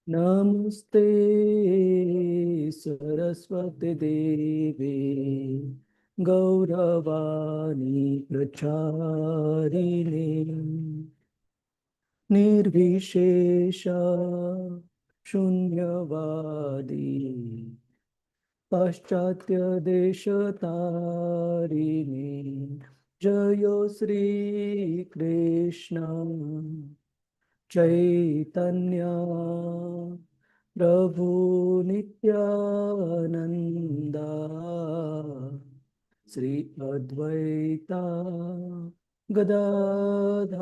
नमस्ते सरस्वती देवी गौरवाणी प्रचारिणे निर्विशेष शून्यवादी पाश्चात्य देशतारिणे जय श्री कृष्ण चैतन्य प्रभु नित्यानंदा श्री अद्वैता गदाधर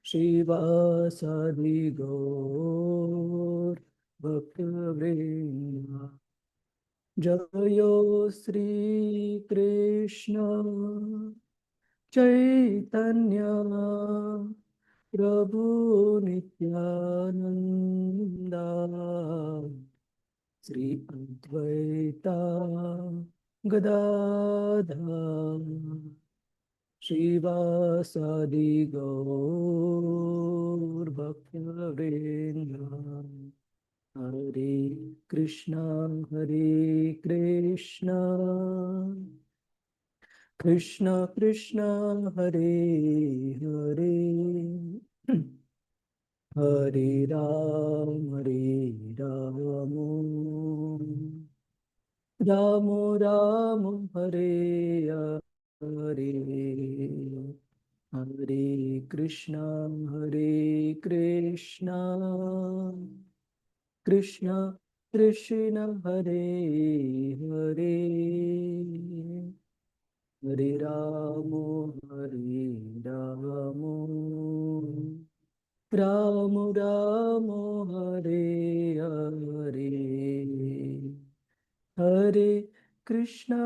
श्रीवासादि गौर भक्तवृंद जयो श्री कृष्ण चैतन्य प्रभु नित्यानंदा श्री अद्वैता गदाधर श्रीवासादि गौर भक्तवृंद हरे Krishna Krishna Krishna Hare Hare Hare Ram Ram Ram Hare Hare Hare Krishna Krishna Krishna Hare Hare Hare Ram Ram Ram Hare Hare Hare Krishna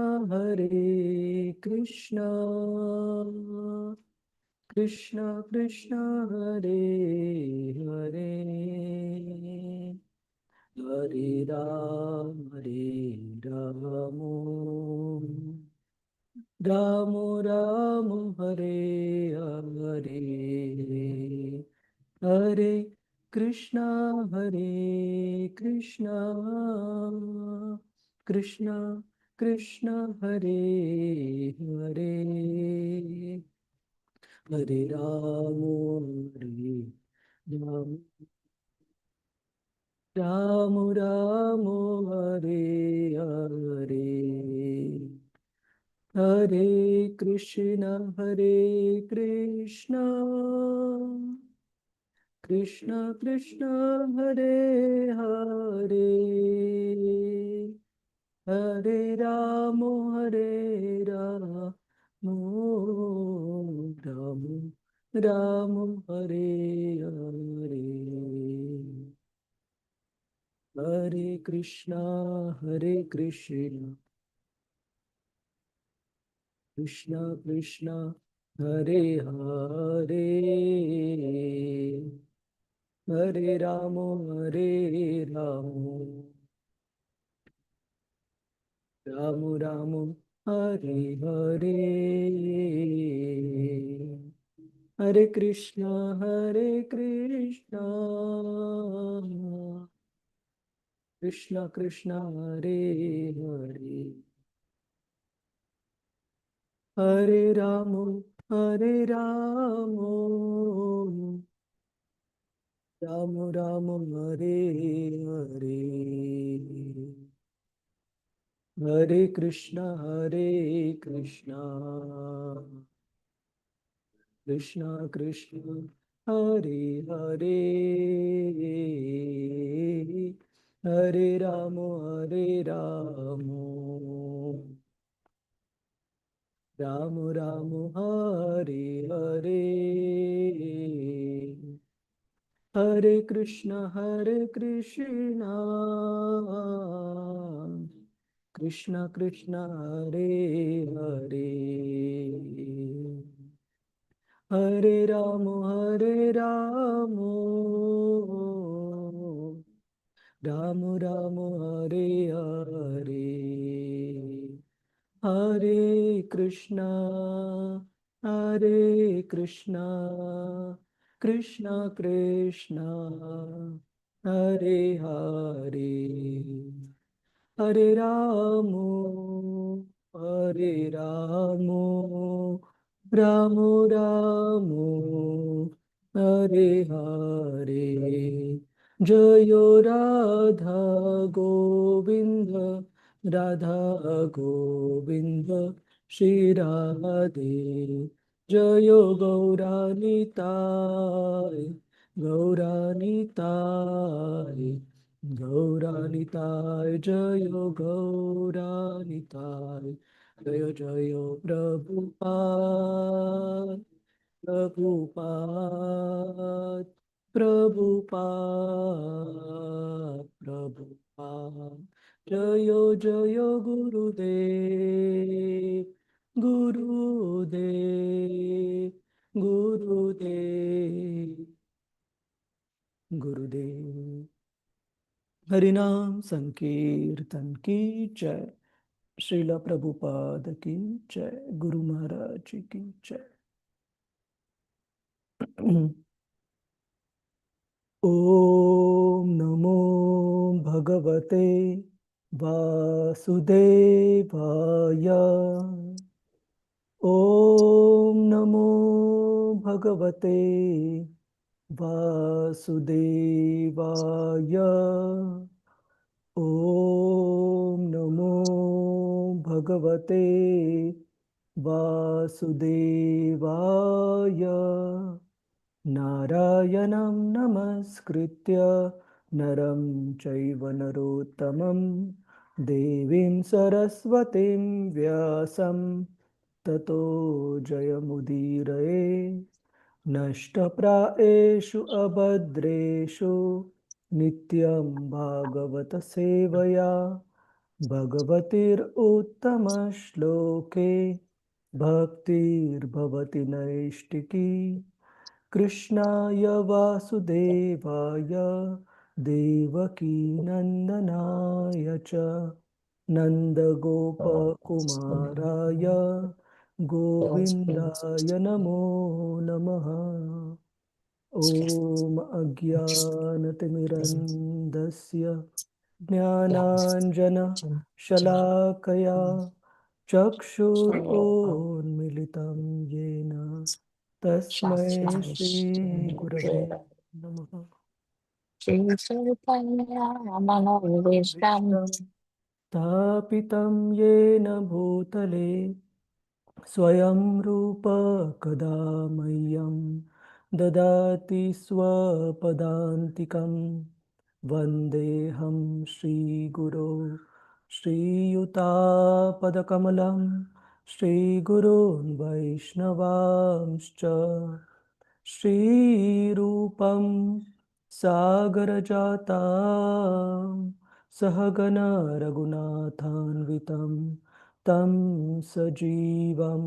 Krishna Krishna Hare Hare Hare Ram Ram Ram Hare Hare Hare Krishna Krishna Krishna Hare Hare Hare Ram Ram Ram Hare Hare Hare Krishna Krishna Krishna Hare Hare Hare Ram Ram Ram Hare Hare Hare Krishna Krishna Krishna Hare Hare Hare Ram Ram Ram Hare Hare Hare Krishna Krishna Krishna Hare Hare Hare Ram Ram Hare Hare Hare Krishna Krishna Krishna Hare Hare Hare Ram Ram Hare Hare Hare Krishna Krishna Krishna Hare Hare Hare Ram Ram Hare Hare Hare Krishna Krishna Krishna, Hare Hare, Hare Ramo, Hare Ramo, Ramo Ramo, Hare Hare. Jayo Radha Govinda, Radha Govinda, Shri Radhe. Jayo Gauranitai, Gauranitai. Gauranitai, Jayo Gauranitai, Jayo Jayo Prabhupada, Prabhupada, Prabhupada, Prabhupada, Jayo Jayo Gurudev, Gurudev, Gurudev, Gurudev. हरिनाम संकीर्तन की जय। श्रीला प्रभुपाद की जय। गुरु महाराज जी की जय। ओम नमो भगवते वासुदेवाय। ओम नमो भगवते वासुदेवाय। ओम नमो भगवते वासुदेवाय। नारायणं नमस्कृत्य नरं चैव नरोत्तमं देवीं सरस्वतीं व्यासं ततो जयमुदीरये। नष्टप्रायेषु अभद्रेषु नित्यं भागवत सेवया भगवतीरुत्तमश्लोके भक्तिर्भवति नैष्टिकी। कृष्णाय वासुदेवाय देवकी नन्दनाय च नन्दगोपकुमाराय गोविन्दाय नमो नमः। ॐ अज्ञानतिमिरन्धस्य ज्ञानाञ्जनशलाकया चक्षुरोन्मिलितं येन तस्मै श्रीगुरवे नमः। विष्टं स्थापितं येन भूतले स्वयं रूप कदा मह्यं ददाति स्वपदान्तिकं। वन्देऽहं श्रीगुरो श्रीयुतापदकमलं श्रीगुरून् वैष्णवांश्च। श्रीरूपं सागरजातं सहगण रघुनाथान्वितं तं सजीवं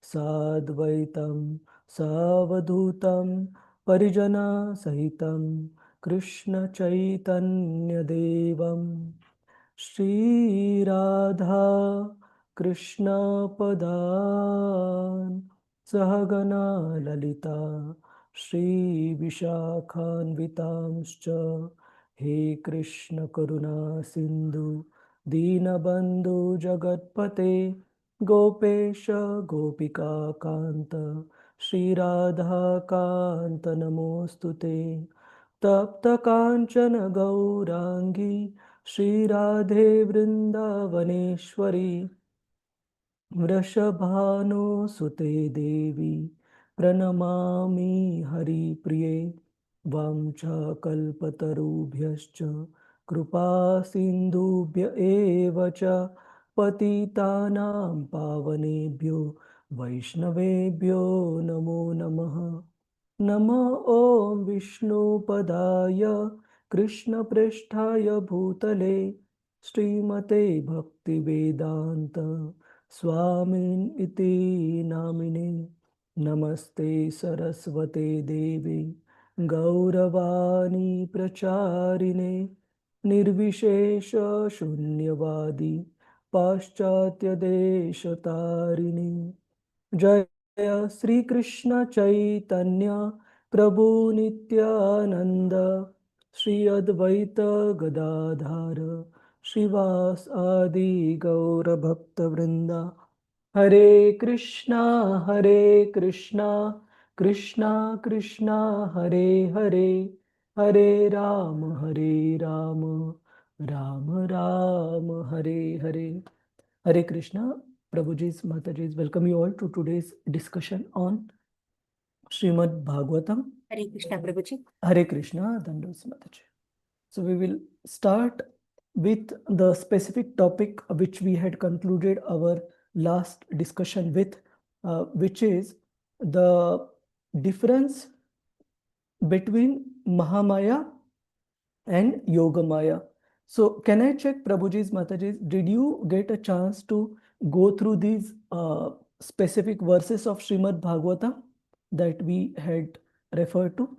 साद्वैतं सावधूतं परिजनसहितं कृष्णचैतन्यदेवं श्रीराधा कृष्णपदान् सहगना ललिता श्रीविशाखान्वितांश्च। हे कृष्ण करुणा सिन्धु दीनबन्धु जगत्पते गोपेश गोपिका कान्त श्रीराधाकान्त नमोऽस्तुते। तप्त काञ्चन गौराङ्गी श्रीराधे वृन्दावनेश्वरी वृषभानुसुते देवी प्रणमामि हरिप्रिये। वाञ्छाकल्पतरुभ्यश्च कृपा सिन्धुभ्य एव च पतितानां पावनेभ्यो वैष्णवेभ्यो नमो नमः। नमो ॐ विष्णुपदाय कृष्णप्रेष्ठाय भूतले श्रीमते भक्तिवेदान्त स्वामिन् इति नामिने। नमस्ते सरस्वते देवे गौरवाणी प्रचारिणे निर्विशेष शून्यवादी पाश्चात्यदेशतारिणे। जय Shri Krishna Chaitanya Prabhu Nityananda, Shri Advaita Gadadhara, Shivas Adi Gaura Bhakta Vrinda. Hare Krishna, Krishna Krishna, Hare Hare, Hare Rama, Rama Rama, Hare Hare. Hare Krishna, Prabhuji's, Mataji's, welcome you all to today's discussion on Srimad Bhagavatam. Hare Krishna, Prabhuji. Hare Krishna, Dandas Mataji. So we will start with the specific topic which we had concluded our last discussion with, which is the difference between Mahamaya and Yogamaya. So can I check, Prabhuji's, Mataji's, did you get a chance to go through these specific verses of Srimad Bhagavatam that we had referred to?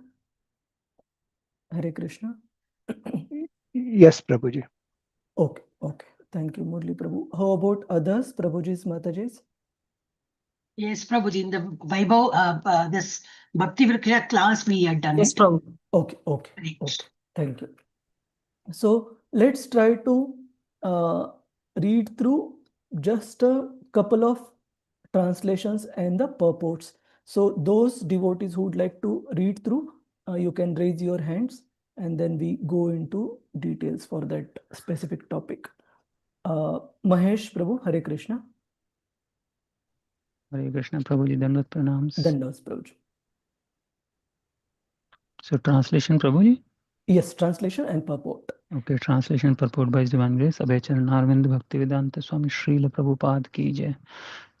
Hare Krishna. Yes, Prabhuji. Okay, okay. Thank you, Murli Prabhu. How about others, Prabhuji's, Mataji's? Yes, Prabhuji, in the Vaibhav, this Bhakti Vriksha class we had done Yes, it. Prabhu. Okay, okay, Correct. okay. Thank you. So let's try to read through just a couple of translations and the purports. So those devotees who would like to read through, you can raise your hands and then we go into details for that specific topic. Mahesh Prabhu, Hare Krishna. Hare Krishna, Prabhuji, Dandavat Pranams. Dandas Prabhuji. So translation, Prabhuji? Yes, translation and purport. Okay, translation purport by His Divine Grace, Abhay Charan Arvind Bhaktivedanta Swami Srila Prabhupada ki jai.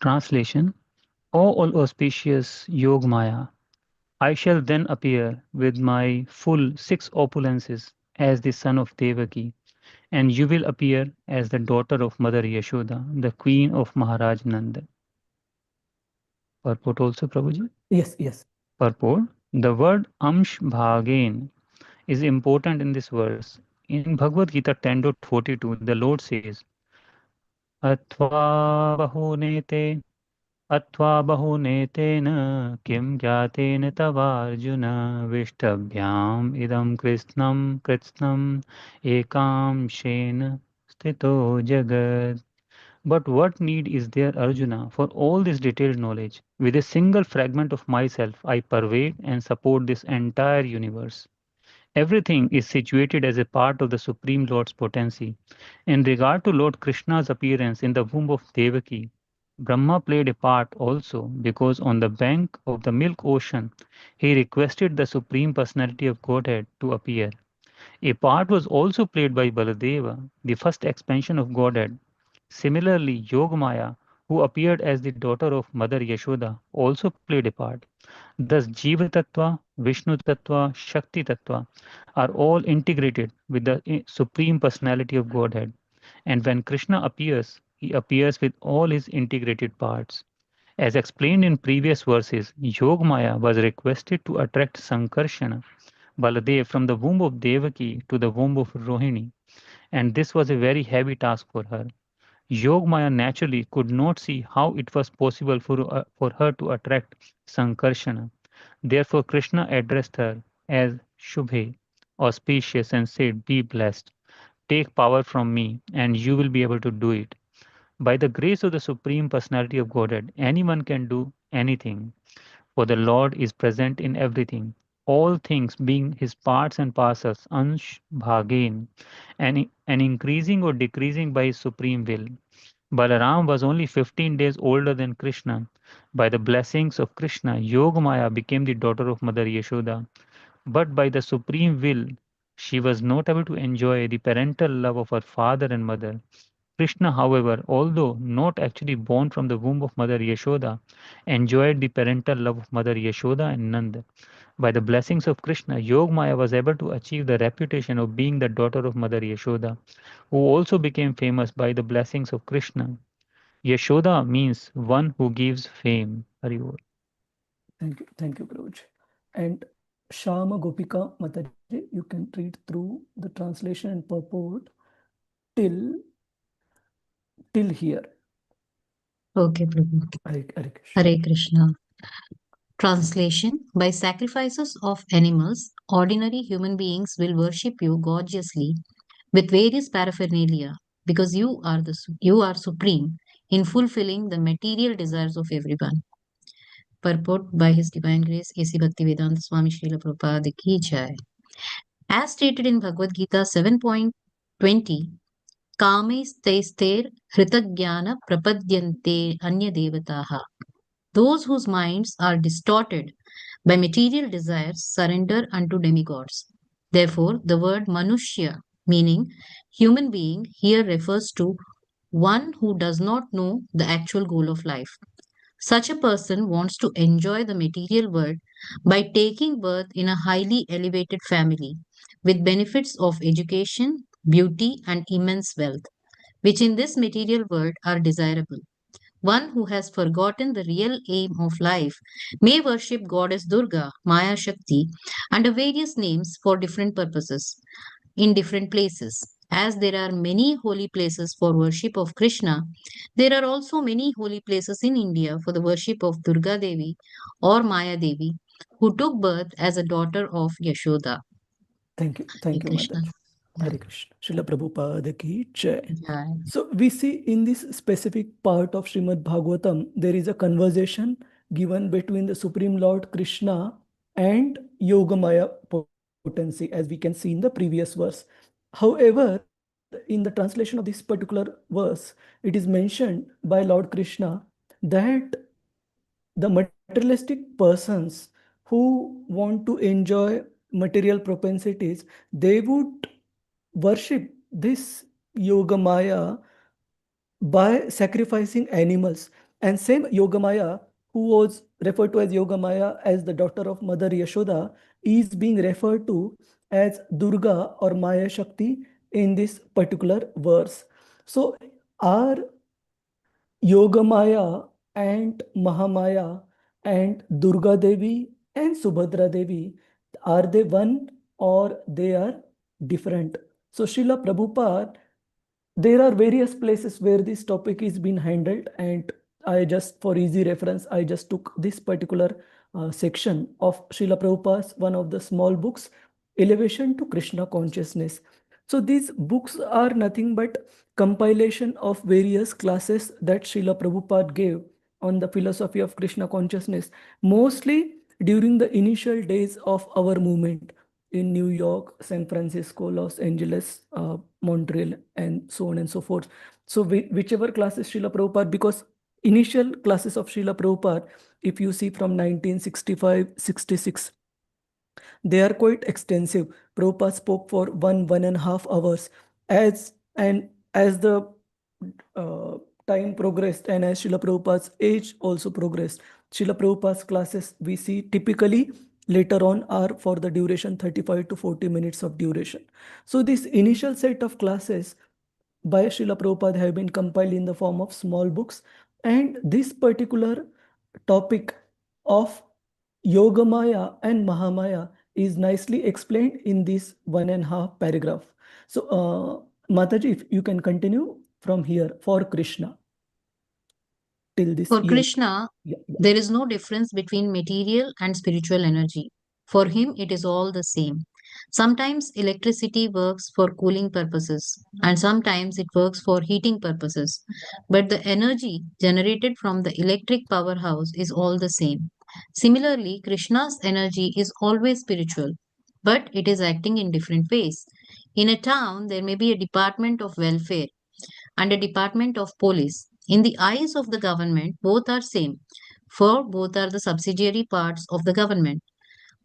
Translation: O all auspicious Yog Maya, I shall then appear with my full 6 opulences as the son of Devaki, and you will appear as the daughter of Mother Yashoda, the queen of Maharaj Nanda. Purport also, Prabhuji? Yes, yes. Purport: the word Amsh Bhagen is important in this verse. In Bhagavad Gita 10.42, the Lord says, Atva bahunete, Atva bahunetena, Kim jatena tavarjuna, Vishtabhyam idam Kritsnam, Ekam shena, Stito jagat. But what need is there, Arjuna, for all this detailed knowledge? With a single fragment of myself, I pervade and support this entire universe. Everything is situated as a part of the Supreme Lord's potency. In regard to Lord Krishna's appearance in the womb of Devaki, Brahma played a part also because on the bank of the milk ocean, he requested the Supreme Personality of Godhead to appear. A part was also played by Baladeva, the first expansion of Godhead. Similarly, Yogamaya, who appeared as the daughter of Mother Yashoda, also played a part. Thus, Jiva Tattva, Vishnu Tattva, Shakti Tattva are all integrated with the Supreme Personality of Godhead. And when Krishna appears, he appears with all his integrated parts. As explained in previous verses, Yogamaya was requested to attract Sankarshana, Baladev, from the womb of Devaki to the womb of Rohini, and this was a very heavy task for her. Yogamaya naturally could not see how it was possible for her to attract Sankarshana. Therefore, Krishna addressed her as Shubhe, auspicious, and said, Be blessed. Take power from me, and you will be able to do it. By the grace of the Supreme Personality of Godhead, anyone can do anything, for the Lord is present in everything, all things being his parts and parcels, ansh bhagen, and increasing or decreasing by his supreme will. Balaram was only 15 days older than Krishna. By the blessings of Krishna, Yogamaya became the daughter of Mother Yashoda. But by the supreme will, she was not able to enjoy the parental love of her father and mother. Krishna, however, although not actually born from the womb of Mother Yashoda, enjoyed the parental love of Mother Yashoda and Nanda. By the blessings of Krishna, Yogamaya was able to achieve the reputation of being the daughter of Mother Yashoda, who also became famous by the blessings of Krishna. Yashoda means one who gives fame. Hari Bol. Thank you, Prabhuji. And Shama Gopika Mataji, you can read through the translation and purport till here. Okay, Prabhu. Hare Krishna. Hare Krishna. Translation: by sacrifices of animals, ordinary human beings will worship you gorgeously with various paraphernalia because you are supreme in fulfilling the material desires of everyone. Purport by His Divine Grace A.C. Bhaktivedanta Swami Srila Prabhupada Ki Jai. As stated in Bhagavad Gita 7.20, Kamaistair Hritagyan Prapadyante Anya Devataha. Those whose minds are distorted by material desires surrender unto demigods. Therefore, the word Manushya, meaning human being, here refers to one who does not know the actual goal of life. Such a person wants to enjoy the material world by taking birth in a highly elevated family with benefits of education, beauty, and immense wealth, which in this material world are desirable. One who has forgotten the real aim of life may worship goddess Durga, Maya Shakti, under various names for different purposes in different places. As there are many holy places for worship of Krishna, there are also many holy places in India for the worship of Durga Devi or Maya Devi, who took birth as a daughter of Yashoda. Thank you. Thank you, Krishna. Mataji. Hare Krishna. Srila Prabhupada ki jai. Jai. So we see in this specific part of Srimad Bhagavatam, there is a conversation given between the Supreme Lord Krishna and Yogamaya potency, as we can see in the previous verse. However, in the translation of this particular verse, it is mentioned by Lord Krishna that the materialistic persons who want to enjoy material propensities, they would worship this Yogamaya by sacrificing animals. And same Yogamaya, who was referred to as Yogamaya as the daughter of Mother Yashoda, is being referred to as Durga or Maya Shakti in this particular verse. So are Yogamaya and Mahamaya and Durga Devi and Subhadra Devi, are they one or they are different? So Srila Prabhupada, there are various places where this topic is being handled, and I just, for easy reference, I just took this particular section of Srila Prabhupada's one of the small books, Elevation to Krishna Consciousness. So these books are nothing but compilation of various classes that Srila Prabhupada gave on the philosophy of Krishna consciousness, mostly during the initial days of our movement in New York, San Francisco, Los Angeles, Montreal, and so on and so forth. So whichever classes Srila Prabhupada, because initial classes of Srila Prabhupada, if you see from 1965-66, they are quite extensive. Prabhupada spoke for 1.5 hours. As the time progressed and as Srila Prabhupada's age also progressed, Srila Prabhupada's classes we see typically later on are for the duration 35 to 40 minutes of duration. So this initial set of classes by Srila Prabhupada have been compiled in the form of small books, and this particular topic of Yogamaya and Mahamaya is nicely explained in this 1.5 paragraph. So Mataji, if you can continue from here for Krishna till this. For Krishna, Yeah. there is no difference between material and spiritual energy. For him, it is all the same. Sometimes electricity works for cooling purposes, and sometimes it works for heating purposes. But the energy generated from the electric powerhouse is all the same. Similarly, Krishna's energy is always spiritual, but it is acting in different ways. In a town, there may be a department of welfare and a department of police. In the eyes of the government, both are same, for both are the subsidiary parts of the government.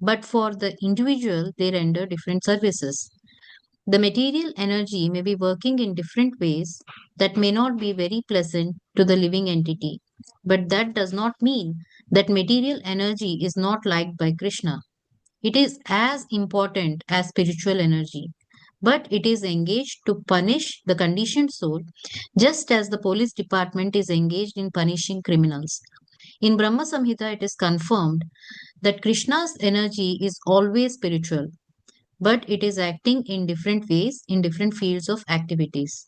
But for the individual, they render different services. The material energy may be working in different ways that may not be very pleasant to the living entity. But that does not mean that material energy is not liked by Krishna. It is as important as spiritual energy, but it is engaged to punish the conditioned soul, just as the police department is engaged in punishing criminals. In Brahma Samhita, it is confirmed that Krishna's energy is always spiritual, but it is acting in different ways in different fields of activities.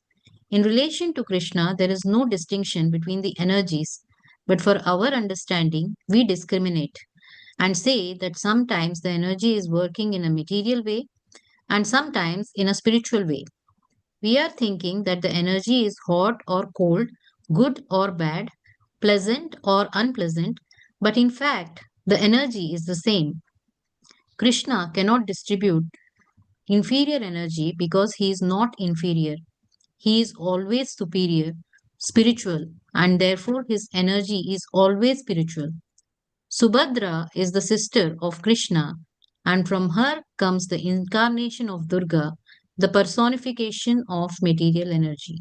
In relation to Krishna, there is no distinction between the energies, but for our understanding, we discriminate. and say that sometimes the energy is working in a material way and sometimes in a spiritual way. We are thinking that the energy is hot or cold, good or bad, pleasant or unpleasant, but in fact, the energy is the same. Krishna cannot distribute inferior energy because he is not inferior. He is always superior, spiritual, and therefore his energy is always spiritual. Subhadra is the sister of Krishna, and from her comes the incarnation of Durga, the personification of material energy.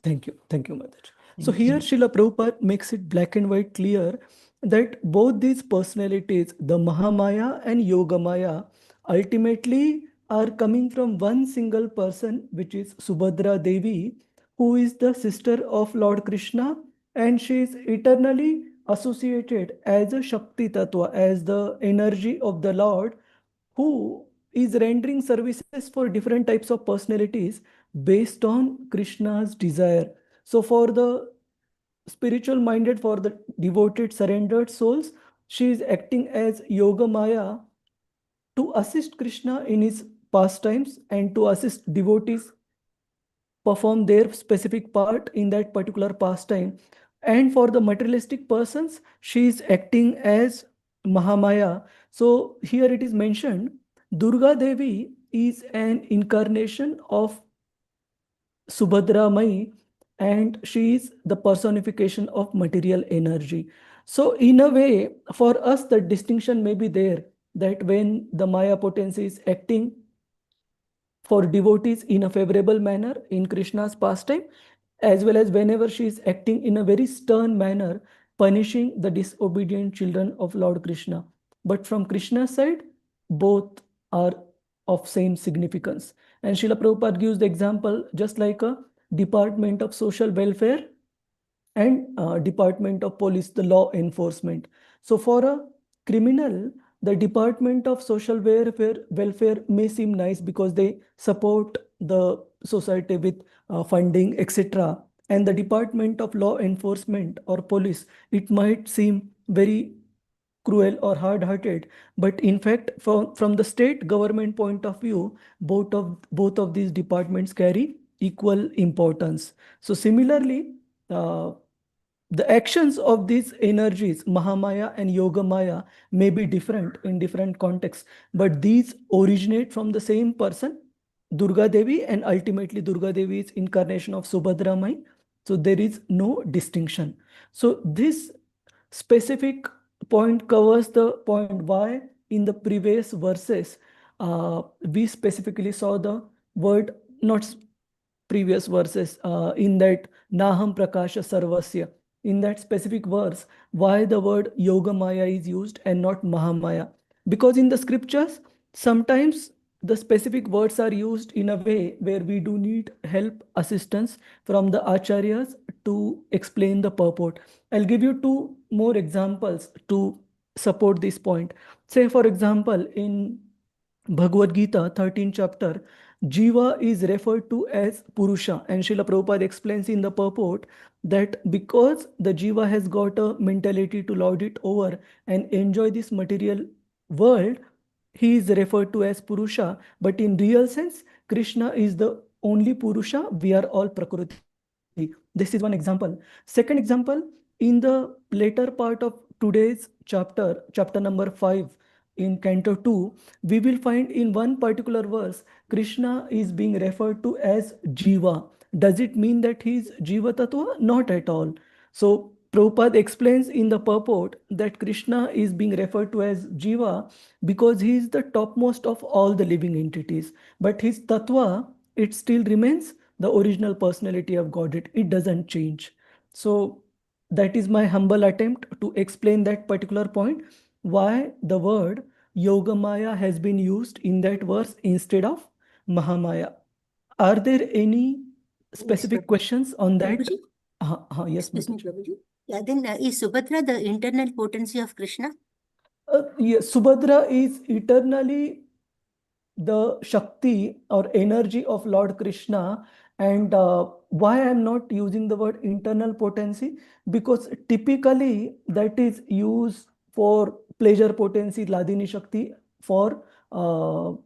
Thank you, Mataji. So Thank here you. Srila Prabhupada makes it black and white clear that both these personalities, the Mahamaya and Yogamaya, ultimately are coming from one single person, which is Subhadra Devi, who is the sister of Lord Krishna, and she is eternally associated as a Shakti Tattva, as the energy of the Lord, who is rendering services for different types of personalities based on Krishna's desire. So for the spiritual minded, for the devoted, surrendered souls, she is acting as Yoga Maya to assist Krishna in his pastimes and to assist devotees perform their specific part in that particular pastime. And for the materialistic persons, she is acting as Mahamaya. So here it is mentioned, Durga Devi is an incarnation of Subhadra Mai, and she is the personification of material energy. So in a way, for us, the distinction may be there, that when the Maya potency is acting for devotees in a favorable manner in Krishna's pastime, as well as whenever she is acting in a very stern manner, punishing the disobedient children of Lord Krishna. But from Krishna's side, both are of same significance. And Srila Prabhupada gives the example just like a Department of Social Welfare and Department of Police, the law enforcement. So for a criminal, the Department of Social Welfare may seem nice because they support the society with funding, etc. And the Department of Law Enforcement or Police, it might seem very cruel or hard-hearted, but in fact, from the state government point of view, both of these departments carry equal importance. So similarly, uh, the actions of these energies, Mahamaya and Yogamaya, may be different in different contexts, but these originate from the same person, Durga Devi, and ultimately Durga Devi is incarnation of Subhadra Mai. So there is no distinction. So this specific point covers the point why in the previous verses we specifically saw the word, not previous verses, in that Naham Prakasha Sarvasya. In that specific verse, why the word Yoga Maya is used and not Mahamaya? Because in the scriptures, sometimes the specific words are used in a way where we do need help, assistance from the acharyas to explain the purport. I'll give you two more examples to support this point. Say, for example, in Bhagavad Gita, 13th chapter, Jiva is referred to as Purusha, and Srila Prabhupada explains in the purport that because the Jiva has got a mentality to lord it over and enjoy this material world, he is referred to as Purusha, but in real sense, Krishna is the only Purusha, we are all Prakriti. This is one example. Second example, in the later part of today's chapter number 5 in Canto 2, we will find in one particular verse, Krishna is being referred to as Jiva. Does it mean that he is Jiva Tattva? Not at all. So Prabhupada explains in the purport that Krishna is being referred to as Jiva because he is the topmost of all the living entities. But his Tattva, it still remains the original personality of Godhead. It doesn't change. So that is my humble attempt to explain that particular point, why the word Yogamaya has been used in that verse instead of Mahamaya. Are there any specific Prabhu. questions on that? Prabhuji? Yes, Excuse me, Mataji. Prabhuji. Yeah, then is Subhadra the internal potency of Krishna? Yes, Subhadra is eternally the Shakti or energy of Lord Krishna. And why I'm not using the word internal potency? Because typically that is used for pleasure potency, Ladini Shakti for Srimati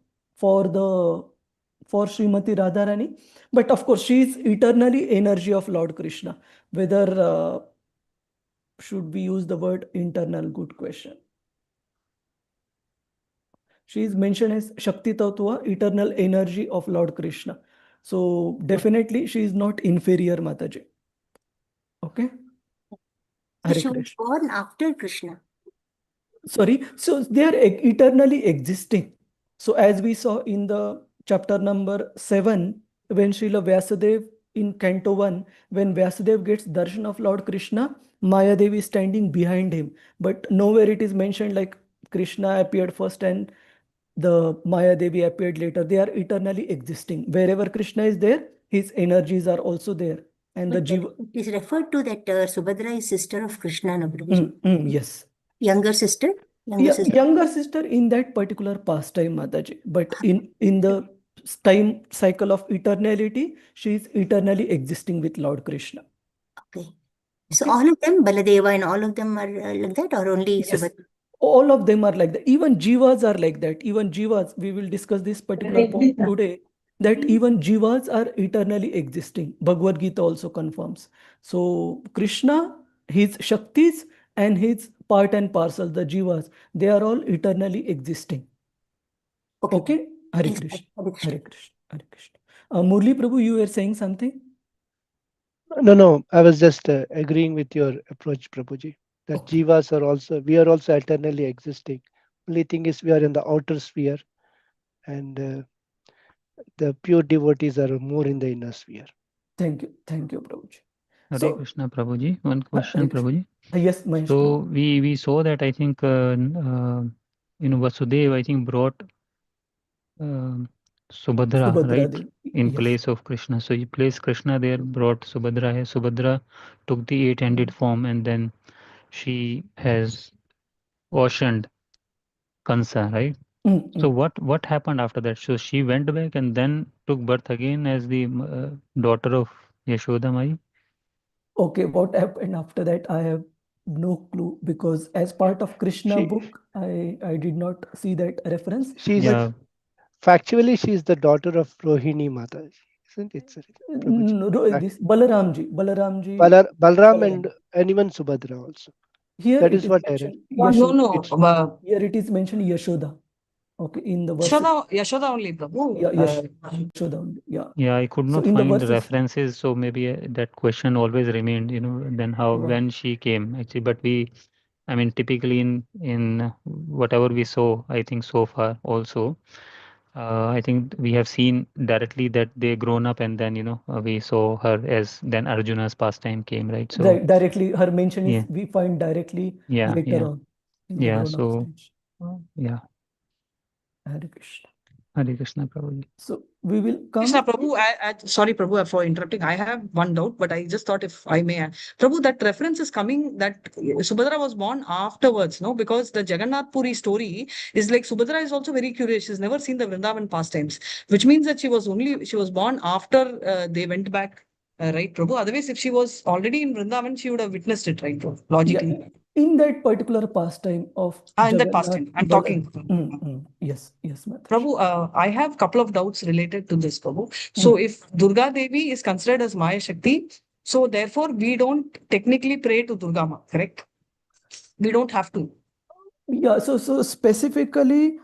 Radharani. But of course, she is eternally energy of Lord Krishna. Whether should we use the word internal? Good question. She is mentioned as Shakti Tattva, eternal energy of Lord Krishna. So definitely she is not inferior, Mataji. Okay. So Hare she was Krishna. born after Krishna. Sorry, so they are eternally existing. So as we saw in the chapter number 7, when Srila Vyasadeva in Canto 1, when Vyasadeva gets darshan of Lord Krishna, Maya Devi is standing behind him. But nowhere it is mentioned like Krishna appeared first and the Maya Devi appeared later. They are eternally existing. Wherever Krishna is there, his energies are also there. And the But Jiva. it is referred to that Subhadra is sister of Krishna, no, Prabhuji? Yes. Younger sister? Younger sister. Younger sister in that particular pastime, Mataji. But in the time cycle of eternality, she is eternally existing with Lord Krishna. Okay. So Okay. all of them, Baladeva and all of them are like that, or only Yes. Subhadra? All of them are like that. Even Jivas are like that. Even Jivas, we will discuss this particular point today, that even Jivas are eternally existing. Bhagavad Gita also confirms. So Krishna, his Shaktis and his part and parcel, the Jivas, they are all eternally existing. Okay. Okay. Hare Yes, Krishna. Hare Krishna. Hare Krishna. Hare Krishna. Murli Prabhu, you were saying something? No, I was just agreeing with your approach, Prabhuji, that Okay. jivas are also, we are also eternally existing. Only thing is we are in the outer sphere, and the pure devotees are more in the inner sphere. Thank you, Prabhuji. Hare So, Krishna, Prabhuji. One Hare question, Krishna. Prabhuji. Yes, Mahesh. So we saw that I think Vasudeva I think brought Subhadra, Subhadra right, Devi. in Yes. place of Krishna. So he placed Krishna there, brought Subhadra here. Subhadra took the eight-handed form, and then she has auctioned Kansa, right? So what happened after that? So she went back and then took birth again as the daughter of Yashoda Mai. Okay, what happened after that? I have no clue because as part of Krishna She, book, I did not see that reference. she's Yeah, factually she's the daughter of Rohini Mata, isn't it, sir? Prabhuji? No, Fact- this Balaramji. Balram Balaram. and even Subhadra also. Here That it is is what I read. mentioned No, Yashoda. It's Here it is mentioned Yashoda. Okay, in the verse. Yashoda only, Prabhu. Yeah, Yashoda only. Yeah. yeah, I could So not in the find verses. references, so maybe that question always remained, then how, Wow. when she came actually. But I mean, typically in whatever we saw, I think so far also, I think we have seen directly that they grown up, and then we saw her as then Arjuna's pastime came, right? So Directly, her mention is yeah, we find directly yeah, later yeah, on in the yeah. grown up So stage. yeah, Hare Krishna. Hare Krishna, Prabhuji. So we will Krishna, come. Prabhu, sorry, Prabhu, for interrupting. I have one doubt, but I just thought if I may. Prabhu, that reference is coming that Subhadra was born afterwards, no? Because the Jagannath Puri story is like Subhadra is also very curious. She's never seen the Vrindavan pastimes, which means that she was born after they went back, right, Prabhu? Otherwise, if she was already in Vrindavan, she would have witnessed it, right, Prabhu? Logically. Yeah, in that particular pastime of In that Jagannath. pastime, I'm talking. Yes, Mataji. Prabhu, I have a couple of doubts related to this, Prabhu. So, if Durga Devi is considered as Maya Shakti, so therefore we don't technically pray to Durga Ma, correct? We don't have to. Yeah, so specifically,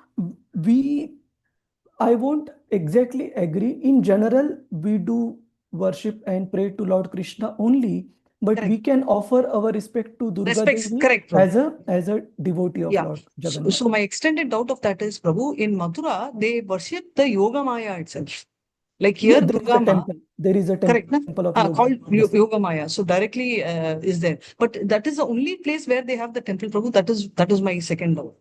I won't exactly agree. In general, we do worship and pray to Lord Krishna only, but we can offer our respect to Durga Respects, Devi correct, Prabhu. as a devotee of Yeah. Lord So, Jagannath. my extended doubt of that is, Prabhu, in Mathura, they worship the Yoga Maya itself. Like here, Yeah, there is Durga a Ma, temple. There is a correct, na? temple of Yoga. Called Yes. Yoga Maya. So directly is there. But that is the only place where they have the temple, Prabhu. That is my second doubt.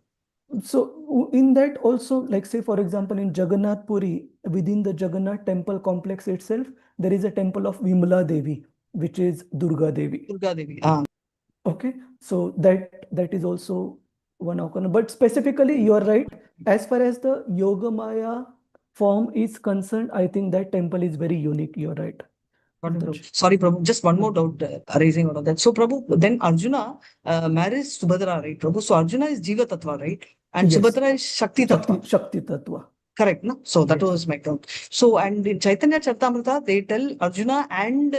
So in that also, like say for example, in Jagannath Puri, within the Jagannath temple complex itself, there is a temple of Vimala Devi, which is Durga Devi. Durga Devi. Okay, so that is also one occurrence. But specifically, you are right. As far as the Yoga Maya form is concerned, I think that temple is very unique. You're right. Got it, Prabhu. Mataji. Sorry, Prabhu. Just one more doubt arising out of that. So, Prabhu, then Arjuna marries Subhadra, right, Prabhu? So, Arjuna is Jiva Tattva, right? And Yes. Subhadra is Shakti Tattva. Shakti Tattva. Correct, no? So, that Yes. was my doubt. So, and in Chaitanya Charitamrita, they tell Arjuna and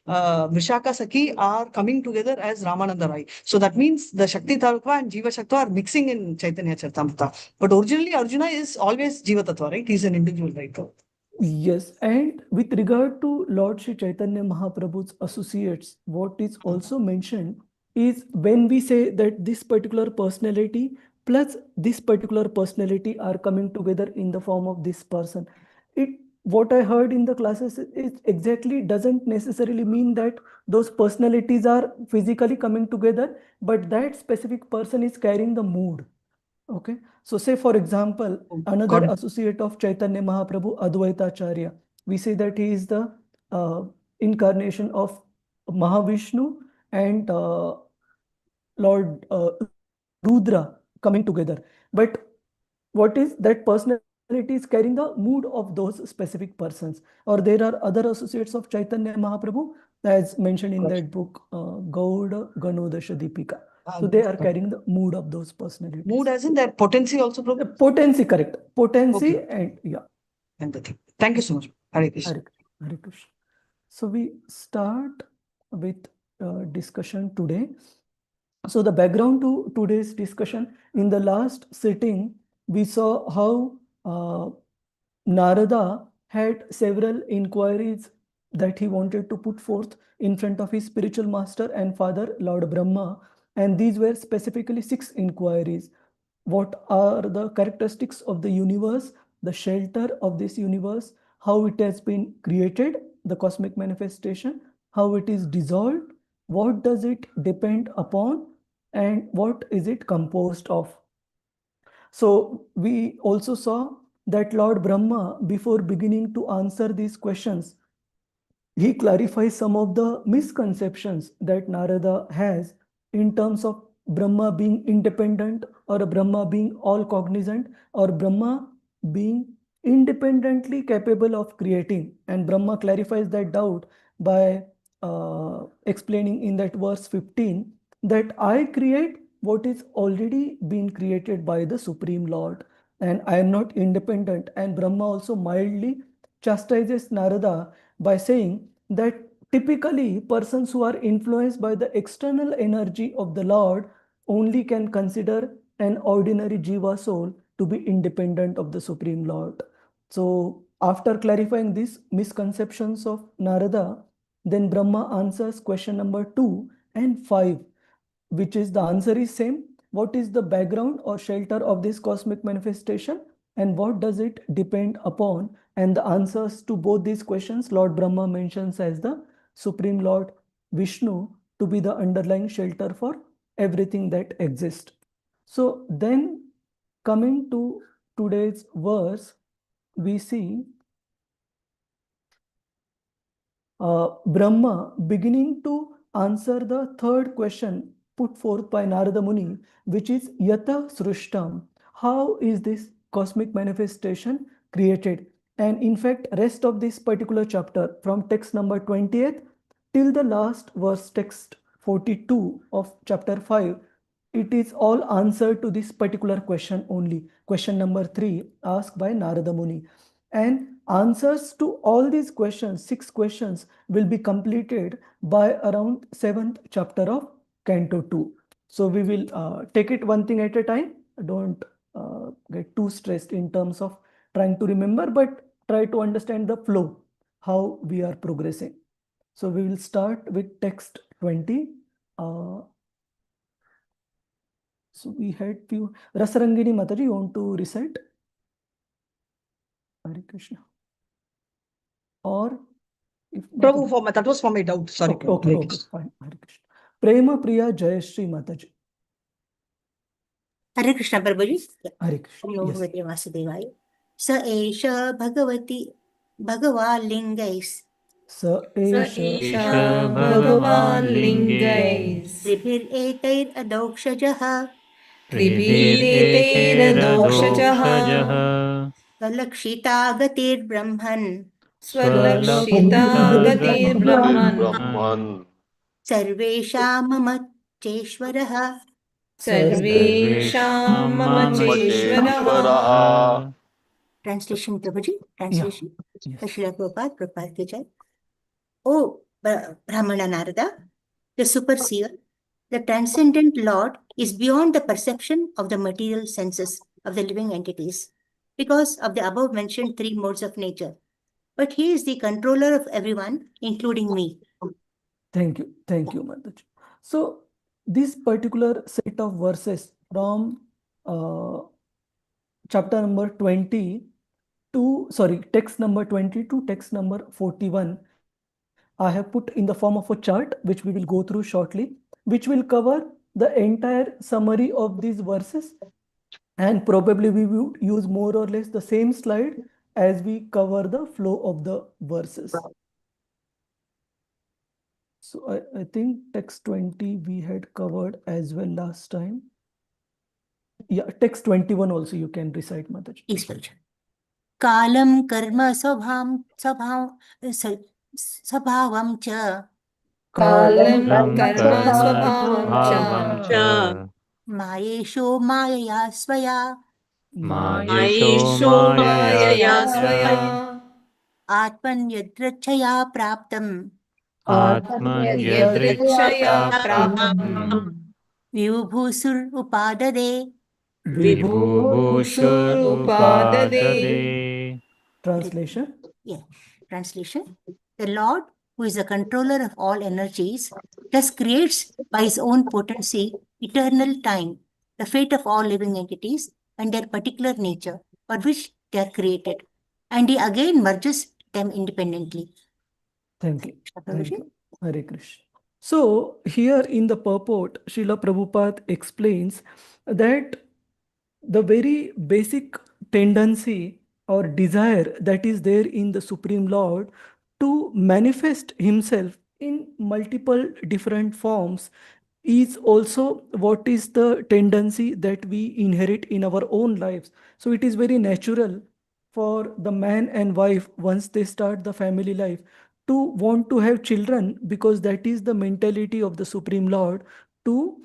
Vishaka Sakhi are coming together as Ramananda Rai. So, that means the Shakti Tattva and Jiva Shakti are mixing in Chaitanya Charitamrita. But originally, Arjuna is always Jiva Tattva, right? He's an individual, right? Yes, and with regard to Lord Shri Chaitanya Mahaprabhu's associates, what is also mentioned is when we say that this particular personality plus this particular personality are coming together in the form of this person. What I heard in the classes is exactly doesn't necessarily mean that those personalities are physically coming together, but that specific person is carrying the mood. Okay, so say for example, another associate of Chaitanya Mahaprabhu, Advaitacharya, we say that he is the incarnation of Mahavishnu and Lord Rudra coming together. But what is that personality is carrying the mood of those specific persons? Or there are other associates of Chaitanya Mahaprabhu, as mentioned in that book, Gauda Ganodasha Deepika. So they are carrying the mood of those personalities. Mood as in that potency also, Prabhu? Potency, correct. Potency and yeah. And the thing. Thank you so much. Hare Krishna. Hare Krishna. So we start with discussion today. So the background to today's discussion, in the last sitting, we saw how Narada had several inquiries that he wanted to put forth in front of his spiritual master and father, Lord Brahma. And these were specifically 6 inquiries. What are the characteristics of the universe, the shelter of this universe, how it has been created, the cosmic manifestation, how it is dissolved, what does it depend upon, and what is it composed of. So we also saw that Lord Brahma, before beginning to answer these questions, he clarifies some of the misconceptions that Narada has in terms of Brahma being independent, or Brahma being all cognizant, or Brahma being independently capable of creating. And Brahma clarifies that doubt by explaining in that verse 15 that I create what is already been created by the Supreme Lord, and I am not independent. And Brahma also mildly chastises Narada by saying that typically persons who are influenced by the external energy of the Lord only can consider an ordinary Jiva soul to be independent of the Supreme Lord. So after clarifying these misconceptions of Narada, then Brahma answers question number 2 and 5, which is the answer is same. What is the background or shelter of this cosmic manifestation, and what does it depend upon? And the answers to both these questions, Lord Brahma mentions as the Supreme Lord Vishnu to be the underlying shelter for everything that exists. So then, coming to today's verse, we see Brahma beginning to answer the third question put forth by Narada Muni, which is Yata Srushtam. How is this cosmic manifestation created? And in fact, rest of this particular chapter, from text number 28 till the last verse, text 42 of chapter 5, it is all answer to this particular question only. Question number 3 asked by Narada Muni. And answers to all these questions, 6 questions, will be completed by around 7th chapter of Canto 2. So we will take it one thing at a time. Don't get too stressed in terms of trying to remember, but try to understand the flow, how we are progressing. So we will start with text 20. So we had few. Rasarangini Mataji, you want to recite? Hare Krishna. Or if Prabhu, that was for my doubt. Sorry. Okay, fine. Hare Krishna. Prema Priya Jayashri Mataji. Hare Krishna Prabhuji. Hare Krishna. Om Yes. Bhagavate Vasudevaya. Sa esha Bhagavati Bhagavalingais. Sa esha Esha Bhagavan Lingais Tribhir etair adokshajah. Tribhiretairadokshajaha Kalakshita gatir Brahman. स्वलक्षिता गतिर्ब्रह्मन् ब्रह्मन् सर्वेषां मम चेश्वरः सर्वेषां मम चेश्वरः Translation, Prabhuji. Translation. Yes. Srila Prabhupada, Prabhupada ki jai. O Brahmana Narada, the superseer, the transcendent Lord is beyond the perception of the material senses of the living entities because of the above mentioned three modes of nature. But he is the controller of everyone, including me. Thank you, Mataji. So this particular set of verses from chapter number 20 to, text number 20 to text number 41, I have put in the form of a chart, which we will go through shortly, which will cover the entire summary of these verses. And probably we will use more or less the same slide as we cover the flow of the verses. So I think text 20 we had covered as well last time. Yeah, text 21 also you can recite, Mataji. Yes, Prabhuji. Kalam karma sabhavam cha कालं लं कर्म कर्म स्वभावं स्वभावं च च mayesho mayaya svaya मायेषो मायया स्वया atmanyadrachaya praptam आत्मन्यदृच्छया प्राप्तं vibhusur upadade. विभुभूषुरुपाददे. Translation. Yeah. Translation. The Lord, who is the controller of all energies, thus creates by his own potency eternal time, the fate of all living entities and their particular nature for which they are created, and he again merges them independently. Thank you. Hare Krishna. So here in the purport, Srila Prabhupada explains that the very basic tendency or desire that is there in the Supreme Lord to manifest himself in multiple different forms is also what is the tendency that we inherit in our own lives. So it is very natural for the man and wife, once they start the family life, to want to have children, because that is the mentality of the Supreme Lord to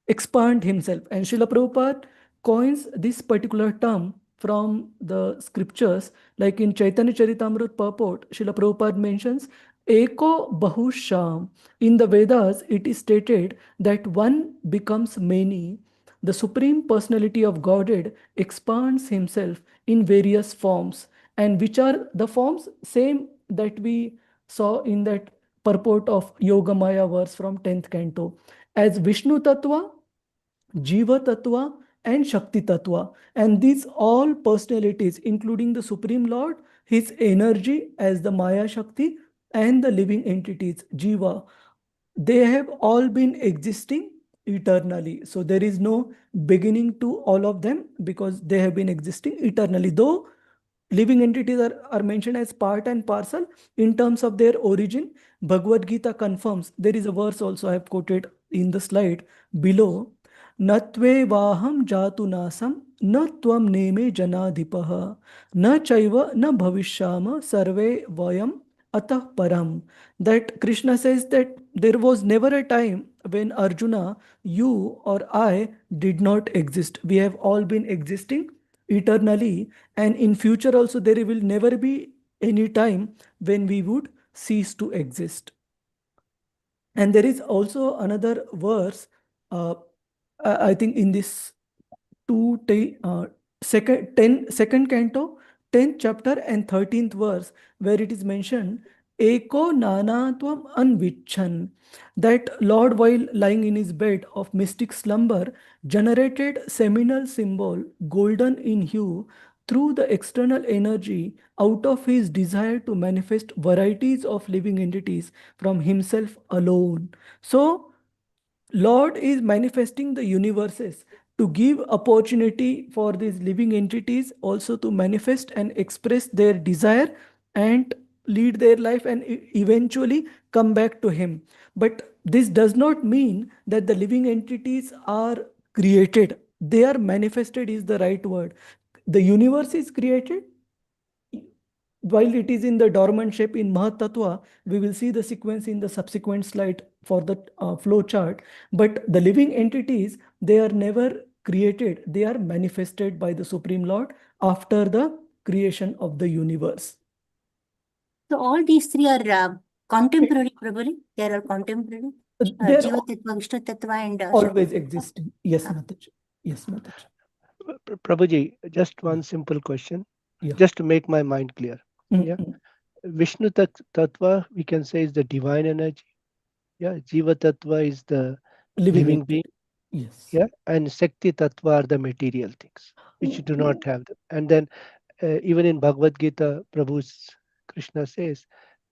expand himself. And Srila Prabhupada coins this particular term from the scriptures, like in Chaitanya Charitamrita purport, Srila Prabhupada mentions Eko Bahusham. In the Vedas, it is stated that one becomes many. The Supreme Personality of Godhead expands himself in various forms. And which are the forms? Same that we saw in that purport of Yoga Maya verse from 10th canto. As Vishnu Tattva, Jiva Tattva, and Shakti Tattva. And these all personalities, including the Supreme Lord, his energy as the Maya Shakti, and the living entities, Jiva, they have all been existing eternally. So there is no beginning to all of them, because they have been existing eternally. Though living entities are mentioned as part and parcel in terms of their origin, Bhagavad Gita confirms. There is a verse also I have quoted in the slide below. Natve vaham jatu nasam na tvam neme janadhipaha na chaiva na bhavishyama sarve vayam atah param. That Krishna says that there was never a time when Arjuna, you or I did not exist. We have all been existing eternally, and in future also there will never be any time when we would cease to exist. And there is also another verse, I think in this second canto, 10th chapter and 13th verse, where it is mentioned, Eko nanatvam anvichan, that Lord, while lying in his bed of mystic slumber, generated seminal symbol, golden in hue, through the external energy out of his desire to manifest varieties of living entities from himself alone. So Lord is manifesting the universes to give opportunity for these living entities also to manifest and express their desire and lead their life and eventually come back to him. But this does not mean that the living entities are created. They are manifested is the right word. The universe is created. while it is in the dormant shape in Mahat Tattva, we will see the sequence in the subsequent slide for the flow chart. But the living entities, they are never created. They are manifested by the Supreme Lord after the creation of the universe. So all these three are contemporary, Prabhuji. They are contemporary. They are Jiva Tattva, Vishnu Tattva, and always Shakti Tattva. existing. Yes, Mataji. Yes, Mataji. Prabhuji, just one simple question, Yeah. just to make my mind clear. Mm, Yeah. mm. Vishnu Tattva, we can say, is the divine energy. Yeah. Jiva Tattva is the living being. entity. Yes. Yeah. And Shakti Tattva are the material things which do not have them. And then even in Bhagavad Gita, Krishna says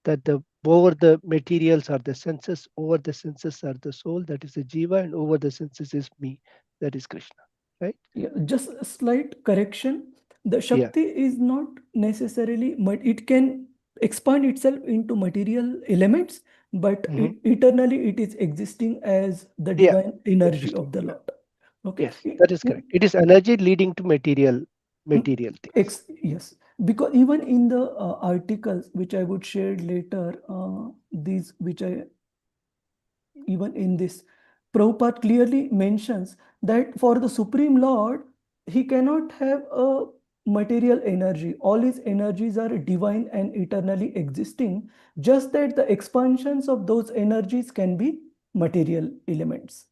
that over the materials are the senses, over the senses are the soul, that is the Jiva, and over the senses is me, that is Krishna. Right? Yeah, just a slight correction. The Shakti is not necessarily, but it can expand itself into material elements, but eternally it is existing as the divine energy Existing. of the Lord. Okay. Yes, that is correct. It is energy leading to material things. Yes, because even in the articles which I would share later, these which I even in this, Prabhupada clearly mentions that for the Supreme Lord, he cannot have a material energy. All his energies are divine and eternally existing, just that the expansions of those energies can be material elements.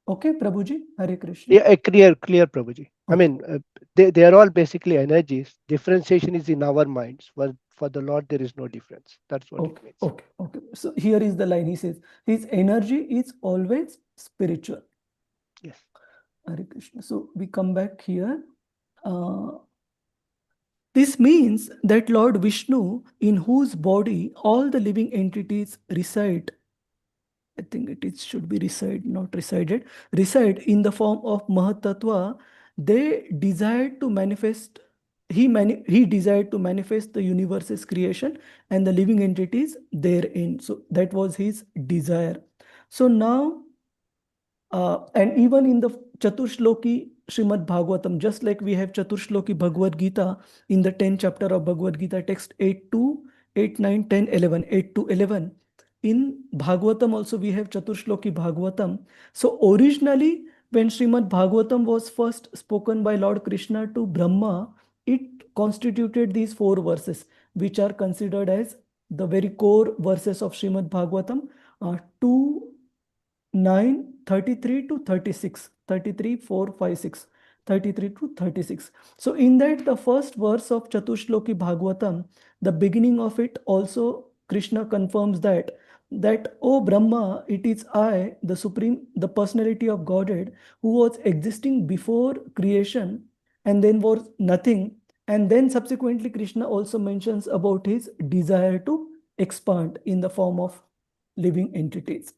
Okay, Prabhuji, Hare Krishna. Yeah, clear, Prabhuji. I mean, they are all basically energies. Differentiation is in our minds. For the Lord, there is no difference. That's what it means. Okay. So here is the line. He says, his energy is always spiritual. Yes. Hare Krishna. So we come back here. This means that Lord Vishnu, in whose body all the living entities reside, I think should be reside, not resided, reside in the form of Mahat Tattva, they desired to manifest, he desired to manifest the universe's creation and the living entities therein. So that was his desire. So now, and even in the Chaturshloki Srimad Bhagavatam, just like we have Chaturshloki Bhagavad Gita in the 10th chapter of Bhagavad Gita, text 8 to 8, 9, 10, 11, 8 to 11. In Bhagavatam also we have Chaturshloki Bhagavatam. So originally when Srimad Bhagavatam was first spoken by Lord Krishna to Brahma, it constituted these 4 verses, which are considered as the very core verses of Srimad Bhagavatam, 2, 9, 33 to 36, 33, 4, 5, 6, 33 to 36. So in that, the first verse of Chatushloki Bhagavatam, the beginning of it also, Krishna confirms that, O Brahma, it is I, the Supreme, the personality of Godhead, who was existing before creation and then was nothing. And then subsequently, Krishna also mentions about his desire to expand in the form of living entities.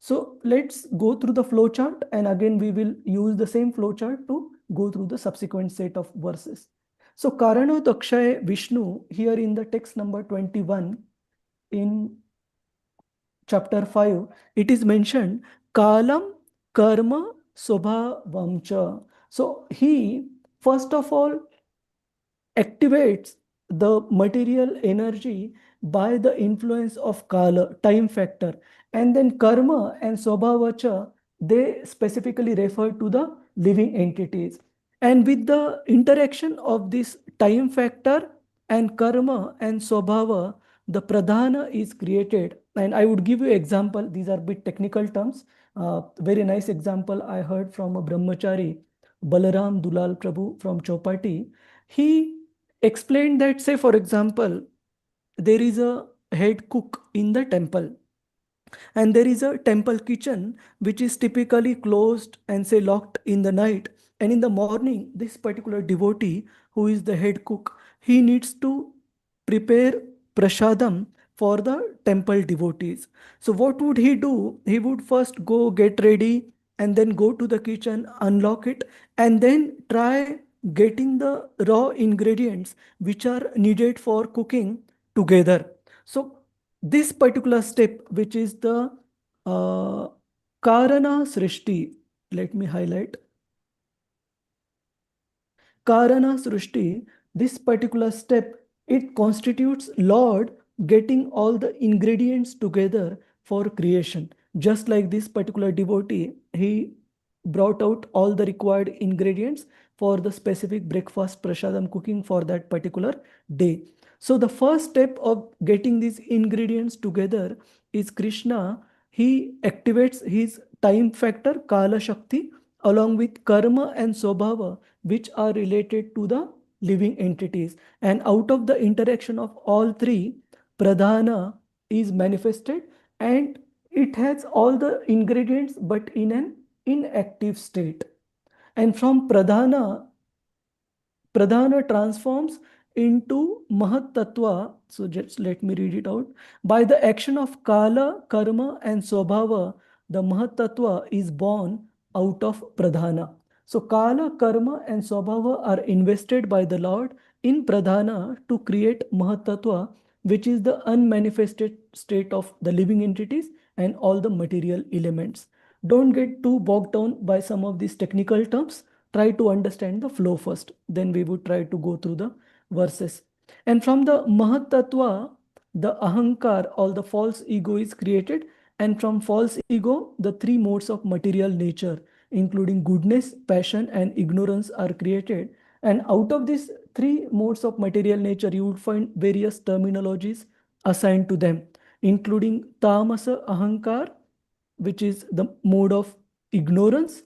So let's go through the flow chart, and again we will use the same flow chart to go through the subsequent set of verses. So Karano Dakshay Vishnu, here in the text number 21 in chapter 5, it is mentioned Kalam Karma Swabhavamcha. So he first of all activates the material energy by the influence of Kala, time factor. And then Karma and Swabhavacha, they specifically refer to the living entities. And with the interaction of this time factor and Karma and Swabhava, the Pradhana is created. And I would give you example. These are bit technical terms. Very nice example I heard from a brahmachari, Balaram Dulal Prabhu from Chopati. He explained that, say for example, there is a head cook in the temple, and there is a temple kitchen which is typically closed and say locked in the night, and in the morning this particular devotee who is the head cook, he needs to prepare prasadam for the temple devotees. So what would he do? He would first go get ready and then go to the kitchen, unlock it, and then try getting the raw ingredients which are needed for cooking together. So this particular step, which is the Karana Srishti, let me highlight. Karana Srishti, this particular step it constitutes Lord getting all the ingredients together for creation. Just like this particular devotee, he brought out all the required ingredients for the specific breakfast prasadam cooking for that particular day. So the first step of getting these ingredients together is Krishna. He activates his time factor, Kala Shakti, along with karma and Swabhava, which are related to the living entities. And out of the interaction of all three, Pradhana is manifested, and it has all the ingredients but in an inactive state. And from Pradhana transforms into Mahat Tattva. So just let me read it out. By the action of Kala, Karma and Swabhava, the Mahat Tattva is born out of Pradhana. So Kala, Karma and Swabhava are invested by the Lord in Pradhana to create Mahat Tattva, which is the unmanifested state of the living entities and all the material elements. Don't get too bogged down by some of these technical terms. Try to understand the flow first. Then we would try to go through the verses. And from the Mahat Tattva, the Ahankar, or the false ego, is created. And from false ego, the three modes of material nature, including goodness, passion, and ignorance, are created. And out of these three modes of material nature, you would find various terminologies assigned to them, including Tamasa Ahankar, which is the mode of ignorance,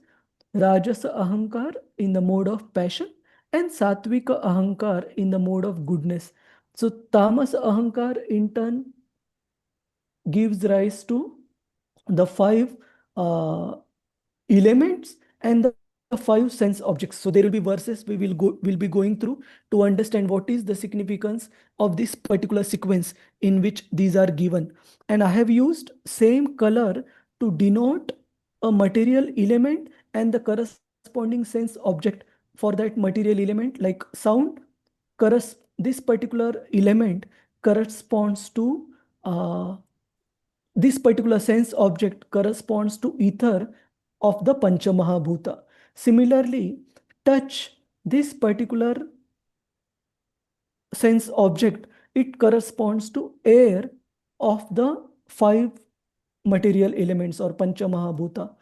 Rajasa Ahankar in the mode of passion, and Satvika Ahankar in the mode of goodness. So Tamas Ahankar in turn gives rise to the five elements and the five sense objects. So there will be verses we'll be going through to understand what is the significance of this particular sequence in which these are given. And I have used same color to denote a material element and the corresponding sense object for that material element, like sound. This particular element corresponds to this particular sense object corresponds to ether of the Panchamahabhuta. Similarly, touch, this particular sense object, it corresponds to air of the five material elements or Panchamahabhuta.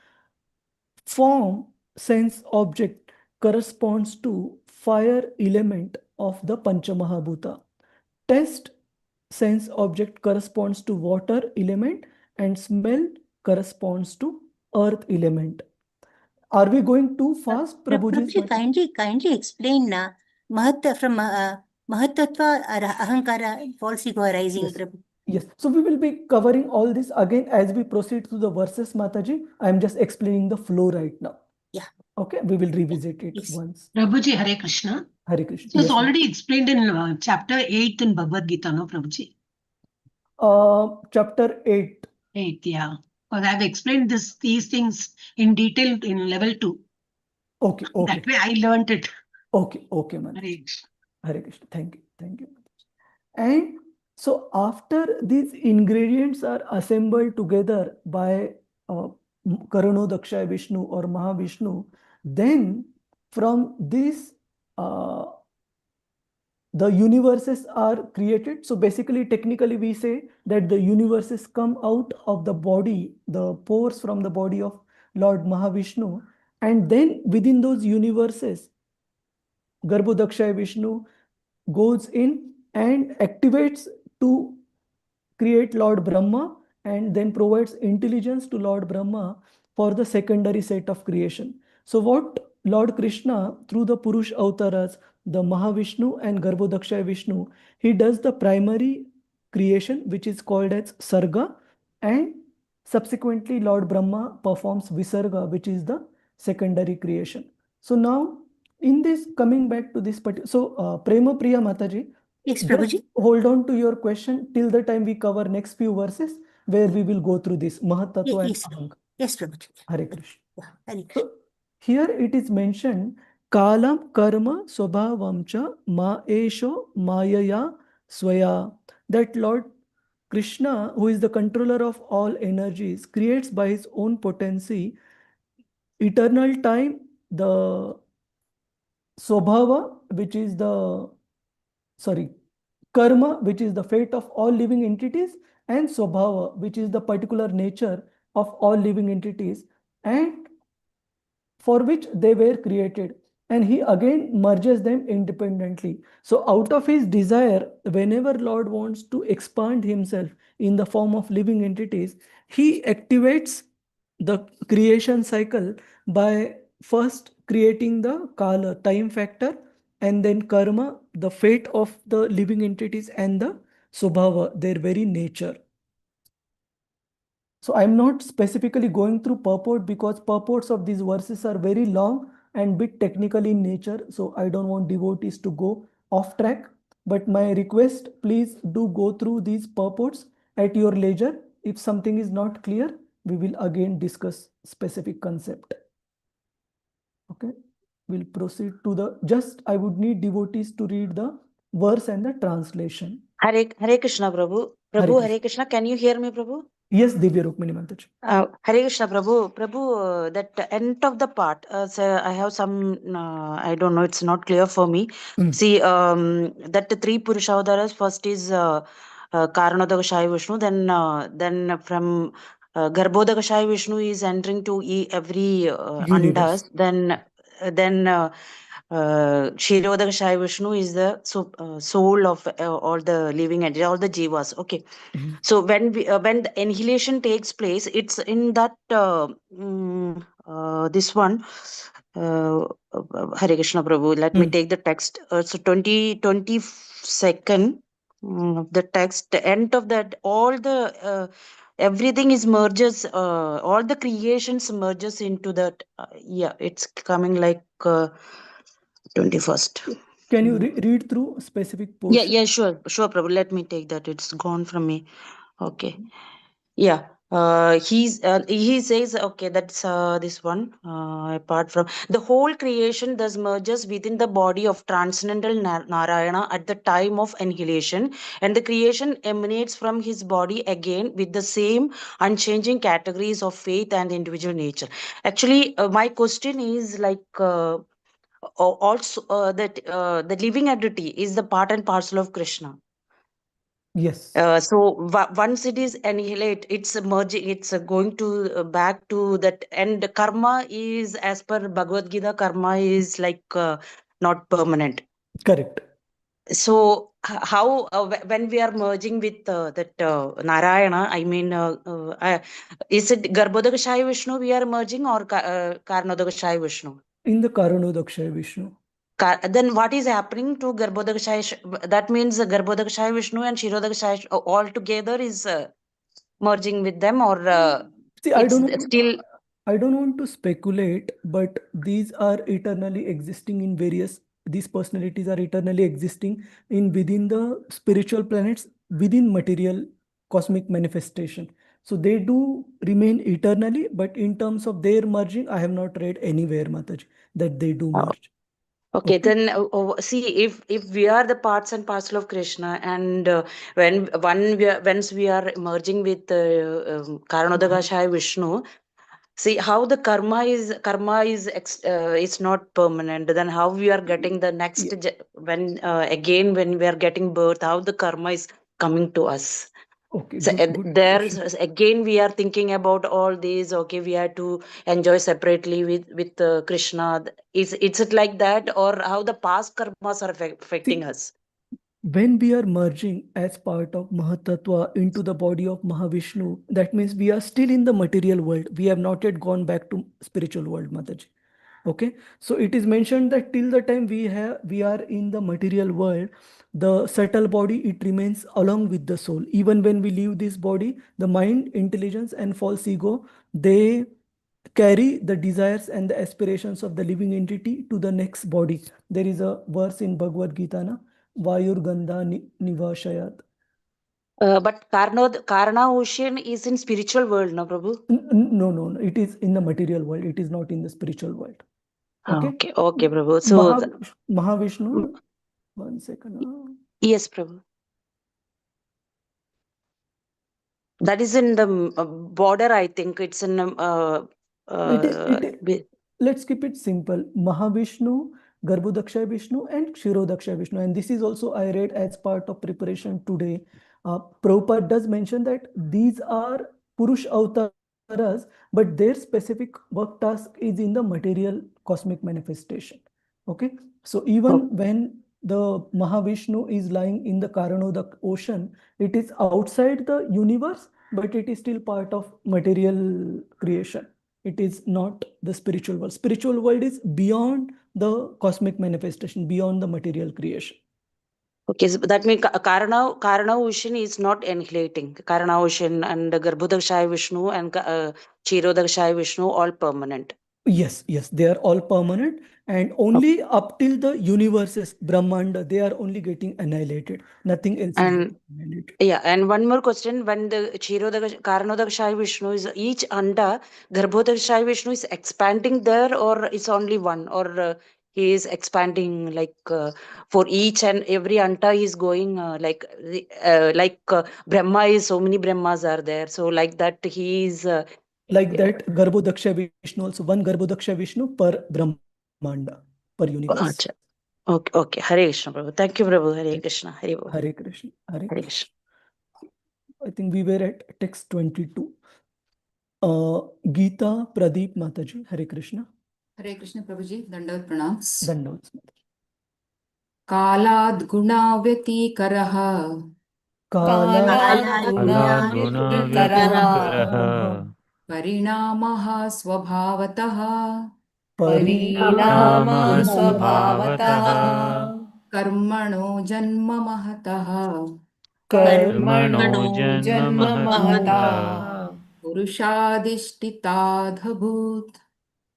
Form, sense object, corresponds to fire element of the Panchamahabhuta. Taste, sense object, corresponds to water element, and smell corresponds to earth element. Are we going too fast, Prabhuji? Prabhuji, kindly explain from Mahatattva Ahankara false ego arising. Yes. Yes. So we will be covering all this again as we proceed through the verses, Mataji. I am just explaining the flow right now. Yeah. Okay. We will revisit it Yes. once. Prabhuji, Hare Krishna. Hare Krishna. It was Yes, ma'am. already explained in chapter 8 in Bhagavad Gita, no, Prabhuji? Chapter 8. 8, yeah. Because I've explained these things in detail in level 2. Okay. Okay. That way I learned it. Okay. Okay, Hare Mataji. Krishna. Hare Krishna. Thank you. Thank you. And so after these ingredients are assembled together by Karano Dakshaya Vishnu or Mahavishnu, then from this the universes are created. So basically, technically, we say that the universes come out of the body, the pores from the body of Lord Mahavishnu. And then within those universes, Garbhodakshaya Vishnu goes in and activates to create Lord Brahma, and then provides intelligence to Lord Brahma for the secondary set of creation. So what Lord Krishna, through the Purush Avtaras, the Mahavishnu and Garbhodakshaya Vishnu, he does the primary creation, which is called as Sarga, and subsequently Lord Brahma performs Visarga, which is the secondary creation. So now, in this, coming back to this particular, so Prema Priya Mataji, Yes, just Prabhuji. hold on to your question till the time we cover next few verses, where we will go through this Mahat Tattva and Yes, Ahang. yes, Prabhuji. Hare Krishna. Yeah, Hare Krishna. So here it is mentioned, Kalam Karma Swabhavamcha Ma Esho Mayaya Swaya, that Lord Krishna, who is the controller of all energies, creates by his own potency eternal time, the Swabhava, which is the, sorry, karma, which is the fate of all living entities, and swabhava, which is the particular nature of all living entities, and for which they were created. And he again merges them independently. So out of his desire, whenever Lord wants to expand himself in the form of living entities, he activates the creation cycle by first creating the kala, time factor, and then karma, the fate of the living entities, and the subhava, their very nature. So I'm not specifically going through purport because purports of these verses are very long and bit technical in nature. So I don't want devotees to go off track. But my request, please do go through these purports at your leisure. If something is not clear, we will again discuss specific concept. Okay, we'll proceed to the, just I would need devotees to read the verse and the translation. Hare Krishna, Prabhu. Prabhu, Hare Krishna. Can you hear me, Prabhu? Yes, Divya Rukmini Mataji. Hare Krishna, Prabhu. Prabhu, that end of the part, so I have some, I don't know, it's not clear for me. See, that the three Purushavasaras, first is Karanodakashaya Vishnu, then from Garbhodakashaya Vishnu is entering to every Universe. andas, then Kshirodakashaya Vishnu is the soul of all the living entities, all the jivas. Okay. So when the annihilation takes place, it's in that this one. Hare Krishna Prabhu. Let me take the text. So 22nd the text. The end of that, all the everything is merges. All the creations merges into that. Yeah, it's coming like 21st. Can you read through specific portion? Yeah, sure, Prabhu. Let me take that. It's gone from me. Okay. Yeah. He says, okay, that's this one. Apart from the whole creation, thus merges within the body of transcendental Narayana at the time of annihilation, and the creation emanates from his body again with the same unchanging categories of faith and individual nature. Actually, my question is like. Also, that the living entity is the part and parcel of Krishna. Yes. So once it is annihilate, it's merging, it's going to back to that. And karma is, as per Bhagavad Gita, karma is like not permanent. Correct. So how when we are merging with that Narayana, I mean, is it Garbhodakashaya Vishnu we are merging or Karanodakashaya Vishnu? In the Karanodakashaya Vishnu. Then what is happening to Garbhodakashaya? That means Garbhodakashaya Vishnu and Kshirodakashaya all together is merging with them, or see, I don't want to speculate, but these are eternally existing in various. These personalities are eternally existing within the spiritual planets, within material cosmic manifestation. So they do remain eternally, but in terms of their merging, I have not read anywhere, Mataji, that they do merge. Okay, then see, if we are the parts and parcel of Krishna, and once we are merging with Karanodakashaya Vishnu, see how the karma is it's not permanent. Then how we are getting the next when we are getting birth, how the karma is coming to us. Okay, so good again we are thinking about all these. Okay, we have to enjoy separately with Krishna. Is it like that, or how the past karmas are affecting us? When we are merging as part of Mahatattva into the body of Mahavishnu, that means we are still in the material world. We have not yet gone back to spiritual world, Mataji. Okay, so it is mentioned that till the time we are in the material world, the subtle body, it remains along with the soul. Even when we leave this body, the mind, intelligence, and false ego, they carry the desires and the aspirations of the living entity to the next body. There is a verse in Bhagavad Gita, na? Vayur Gandha Nivashayat. But Karna ocean is in spiritual world, no, Prabhu? No. It is in the material world. It is not in the spiritual world. Okay, Prabhu. So Mahavishnu. 1 second. Yes, Prabhu. That is in the border, I think. It's in. Let's keep it simple. Mahavishnu Garbhodakshay Vishnu and Kshirodakshay Vishnu. And this is also I read as part of preparation today. Prabhupada does mention that these are Purush Avtaras, but their specific work task is in the material cosmic manifestation. Okay, so even when the Mahavishnu is lying in the Karanodak ocean, it is outside the universe, but it is still part of material creation. It is not the spiritual world. Spiritual world is beyond the cosmic manifestation, beyond the material creation. Okay, so that means Karana ocean is not annihilating. Karana ocean and Garbhodakshay Vishnu and Kshirodakshay Vishnu all permanent. Yes, they are all permanent, and only up till the universes, Brahmanda, they are only getting annihilated. Nothing else is And getting annihilated. yeah, and one more question: when the Karanodakshay Vishnu is each anda, Garbhodakshay Vishnu is expanding there, or it's only one, or he is expanding like for each and every anta he is going like Brahma is so many Brahmas are there, so like that he is Like that, Garbhodaksha Vishnu also, one Garbhodaksha Vishnu per Brahmanda, per universe. Acha. Okay. Hare Krishna, Prabhu. Thank you, Prabhu. Hare Krishna. Hare Bol. Hare Krishna. Hare Hare Krishna. Krishna. I think we were at text 22. Gita Pradeep Mataji, Hare Krishna. Hare Krishna Prabhuji, Dandavat Pranams. Dandavat. Kalad guna vyatikarah. Kalad Kalad guna vyatikarah. Parinamaha swabhavatah. Parinamah svabhavatah Karmano janma mahatah. Karmano janma mahatah Purushadhishtitadhabhut.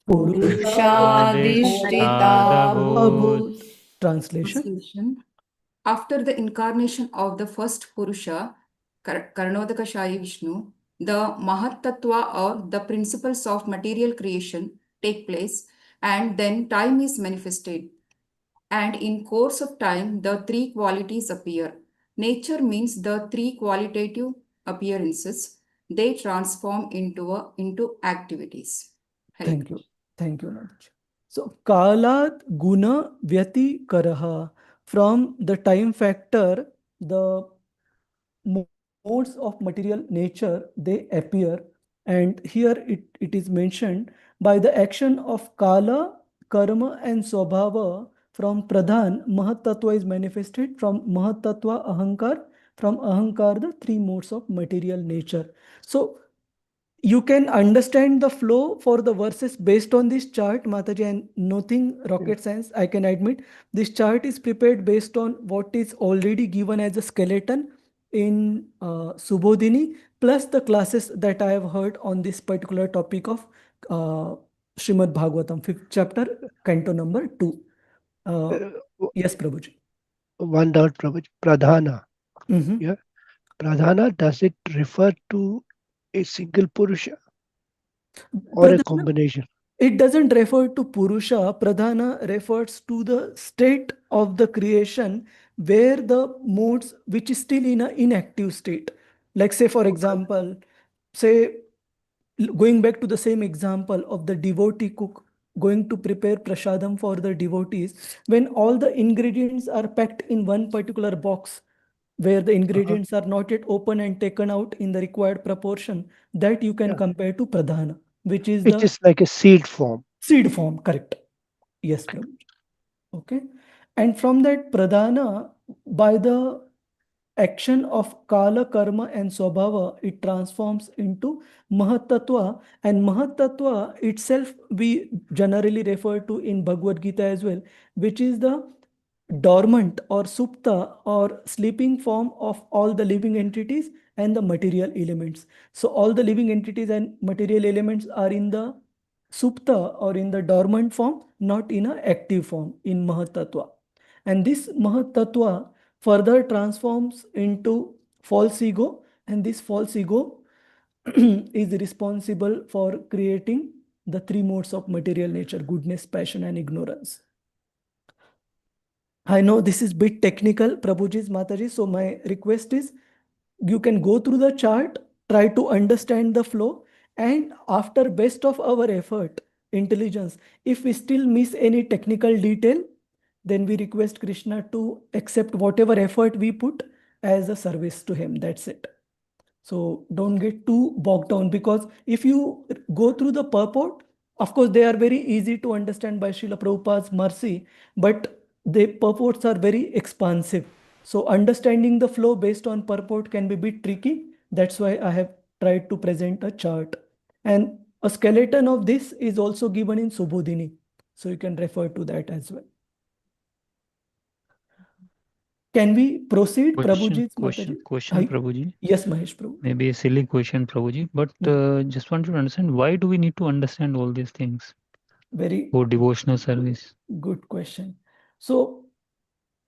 Purushadhishtadabhut. Translation. After the incarnation of the first Purusha, Karnodakashayi Vishnu, the Mahat Tattva or the principles of material creation take place, and then time is manifested. And in course of time, the three qualities appear. Nature means the three qualitative appearances. They transform into activities. Thank you. Thank you, Nandji. So, Kalat Guna Vyati Karaha. From the time factor, the modes of material nature, they appear. And here it is mentioned by the action of Kala, Karma and Swabhava. From Pradhan, Mahat Tattva is manifested. From Mahat Tattva, Ahankar. From Ahankar, the three modes of material nature. So, you can understand the flow for the verses based on this chart, Mataji, and nothing rocket science, I can admit. This chart is prepared based on what is already given as a skeleton in Subodhini, plus the classes that I have heard on this particular topic of Srimad Bhagavatam, 5th chapter, Canto number 2. Yes, Prabhuji. One doubt, Prabhuji. Pradhana. Mhm. Yeah. Pradhana, does it refer to a single Purusha or a Pradhana, combination? it doesn't refer to Purusha. Pradhana refers to the state of the creation where the modes which is still in an inactive state. Like say, for example, say going back to the same example of the devotee cook going to prepare prasadam for the devotees, when all the ingredients are packed in one particular box where the ingredients are not yet open and taken out in the required proportion, that you can Yeah. compare to Pradhana, which is Which the is like a seed form. seed form, correct? Yes, Prabhu. Okay. And from that Pradhana, by the action of Kala, Karma and Swabhava, it transforms into Mahatattva, and Mahatattva itself we generally refer to in Bhagavad Gita as well, which is the dormant or supta or sleeping form of all the living entities and the material elements. So all the living entities and material elements are in the supta or in the dormant form, not in an active form in Mahatattva. And this Mahatattva further transforms into false ego, and this false ego is responsible for creating the three modes of material nature: goodness, passion, and ignorance. I know this is bit technical, Prabhuji's Mataji, so my request is you can go through the chart, try to understand the flow, and after best of our effort, intelligence, if we still miss any technical detail, then we request Krishna to accept whatever effort we put as a service to him. That's it. So don't get too bogged down, because if you go through the purport, of course, they are very easy to understand by Srila Prabhupada's mercy, but the purports are very expansive. So understanding the flow based on purport can be a bit tricky. That's why I have tried to present a chart. And a skeleton of this is also given in Subodhini. So you can refer to that as well. Can we proceed, Prabhuji? Question, Hi. Prabhuji. Yes, Mahesh Prabhu. Maybe a silly question, Prabhuji, but just want to understand, why do we need to understand all these things Very for devotional service? good question. So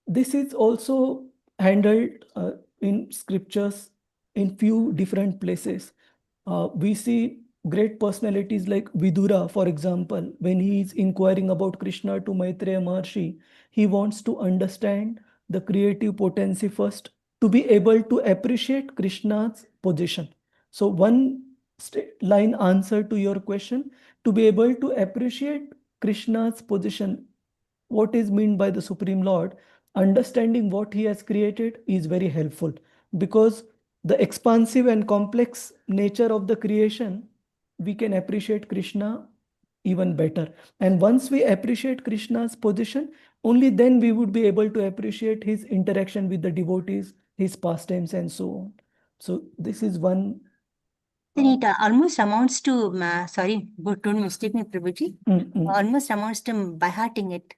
this is also handled in scriptures in few different places. We see great personalities like Vidura, for example, when he is inquiring about Krishna to Maitreya Maharshi, he wants to understand the creative potency first to be able to appreciate Krishna's position. So one line answer to your question, to be able to appreciate Krishna's position, what is meant by the Supreme Lord, understanding what he has created is very helpful, because the expansive and complex nature of the creation, we can appreciate Krishna even better. And once we appreciate Krishna's position, only then we would be able to appreciate his interaction with the devotees, his pastimes, and so on. So this is one. Then it almost amounts to, sorry, but don't mistake me, Prabhuji. Almost amounts to by hearting it.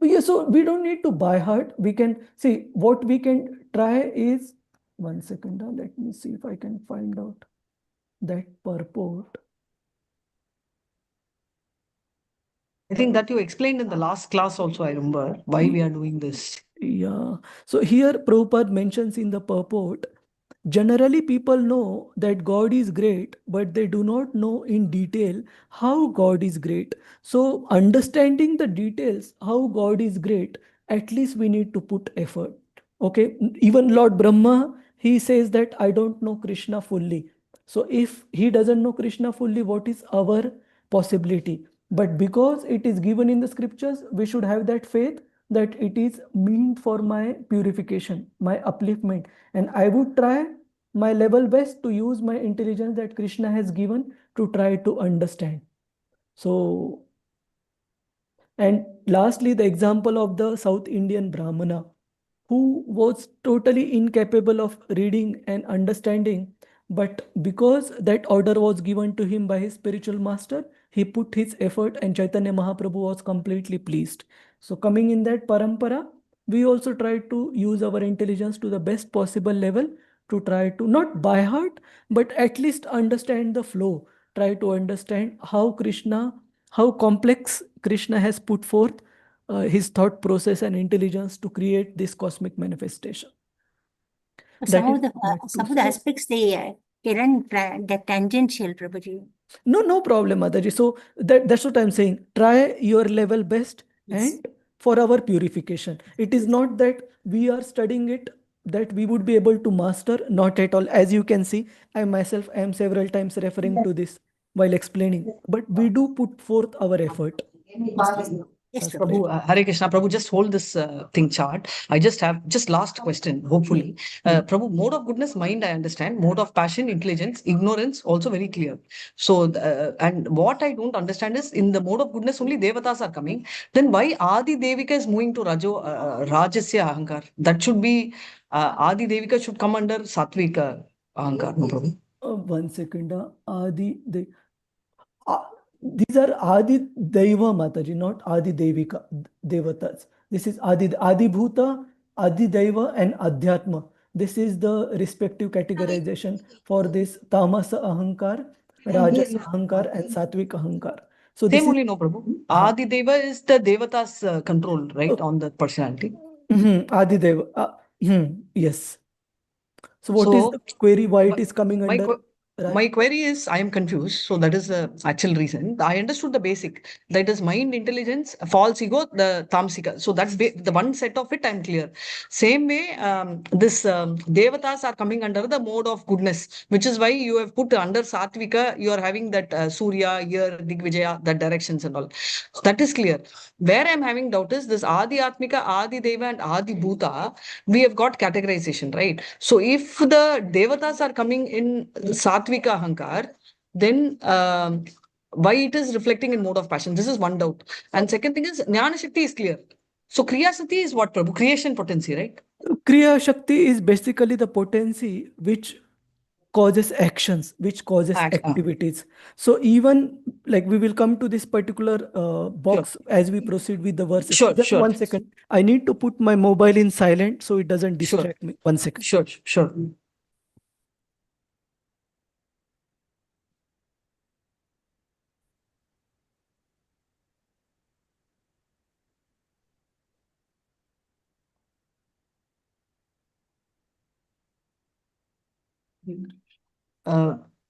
Yeah, so we don't need to by heart. We can see what we can try is, one second, let me see if I can find out that purport. I think that you explained in the last class also, I remember, why we are doing this. Yeah, so here Prabhupada mentions in the purport, generally people know that God is great, but they do not know in detail how God is great. So understanding the details, how God is great, at least we need to put effort. Okay, even Lord Brahma, he says that I don't know Krishna fully. So if he doesn't know Krishna fully, what is our possibility? But because it is given in the scriptures, we should have that faith that it is meant for my purification, my upliftment. And I would try my level best to use my intelligence that Krishna has given to try to understand. So, and lastly, the example of the South Indian Brahmana, who was totally incapable of reading and understanding, but because that order was given to him by his spiritual master, he put his effort and Chaitanya Mahaprabhu was completely pleased. So coming in that parampara, we also try to use our intelligence to the best possible level to try to not by heart, but at least understand the flow, try to understand how Krishna, how complex Krishna has put forth his thought process and intelligence to create this cosmic manifestation. Some of the aspects they run the tangential, Prabhuji. No problem, Mataji. So that's what I'm saying. Try your level best, Yes. and for our purification. It is not that we are studying it that we would be able to master, not at all. As you can see, I myself am several times referring to this while explaining, but we do put forth our effort. Yes, Prabhu, Hare Krishna, Prabhu, just hold this thing chart. I just have last question, hopefully. Prabhu, mode of goodness, mind, I understand. Mode of passion, intelligence, ignorance, also very clear. So, and what I don't understand is, in the mode of goodness, only Devatas are coming. Then why Adi Devika is moving to Rajasya Ahankar? That should be, Adi Devika should come under Satvika Ahankar, no Prabhu. One second. These are Adi Deva Mataji, not Adi Devika, Devatas. This is Adi Bhuta, Adi Deva, and Adhyatma. This is the respective categorization for this Tamasa Ahankar, Rajas Ahankar, and Satvik Ahankar. So this Same is only, no Prabhu. Adi Deva is the Devata's control, right, on the personality. Adi Deva. Yes. So what is the query? Why it is coming under? My query is, I am confused. So that is the actual reason. I understood the basic. That is mind, intelligence, false ego, the tamsika. So that's the one set of it. I'm clear. Same way, this devatas are coming under the mode of goodness, which is why you have put under satvika. You are having that Surya, here, Digvijaya, that directions and all. So that is clear. Where I'm having doubt is this Adi Atmika, Adi Deva, and Adi Bhuta. We have got categorization, right? So if the devatas are coming in satvika ahankar, then why it is reflecting in mode of passion? This is one doubt. And second thing is Jnana Shakti is clear. So Kriya Shakti is what, Prabhu? Creation potency, right? Kriya Shakti is basically the potency which causes actions, which causes activities. So even like we will come to this particular box as we proceed with the verses. Sure, Just sure. 1 second. I need to put my mobile in silent so it doesn't Sure. distract me. 1 second. Sure, sure.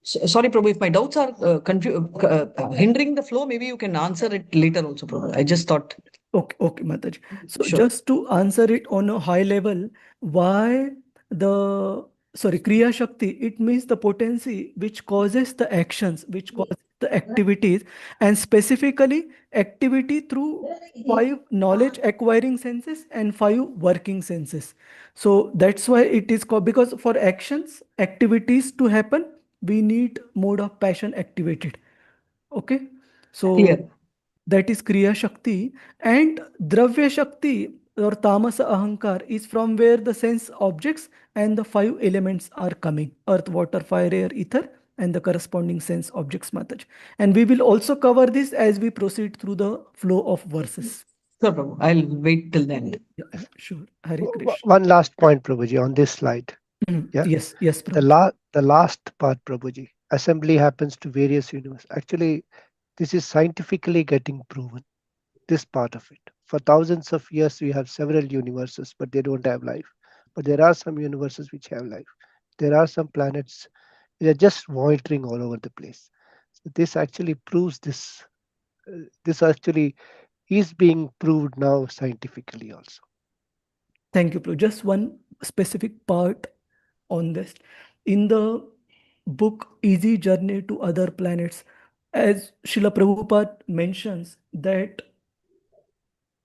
Sorry, Prabhu, if my doubts are hindering the flow, maybe you can answer it later also, Prabhu. I just thought. Okay, Mataji. So Sure. just to answer it on a high level, why Kriya Shakti, it means the potency which causes the actions, which causes the activities, and specifically activity through 5 knowledge acquiring senses and 5 working senses. So that's why it is called, because for actions, activities to happen, we need mode of passion activated. Okay. So Clear. that is Kriya Shakti, and Dravya Shakti or Tamasa Ahankar is from where the sense objects and the 5 elements are coming: earth, water, fire, air, ether, and the corresponding sense objects, Mataj. And we will also cover this as we proceed through the flow of verses. Sure, Prabhu. I'll wait till then. Yeah, sure. Hare Krishna. One last point, Prabhuji, on this slide. Yeah. Yes, Prabhuji. The last part, Prabhuji. Assembly happens to various universes. Actually, this is scientifically getting proven. This part of it. For thousands of years, we have several universes, but they don't have life. But there are some universes which have life. There are some planets which are just wandering all over the place. So this actually proves this. This actually is being proved now scientifically also. Thank you, Prabhu. Just one specific part on this. In the book Easy Journey to Other Planets, as Srila Prabhupada mentions that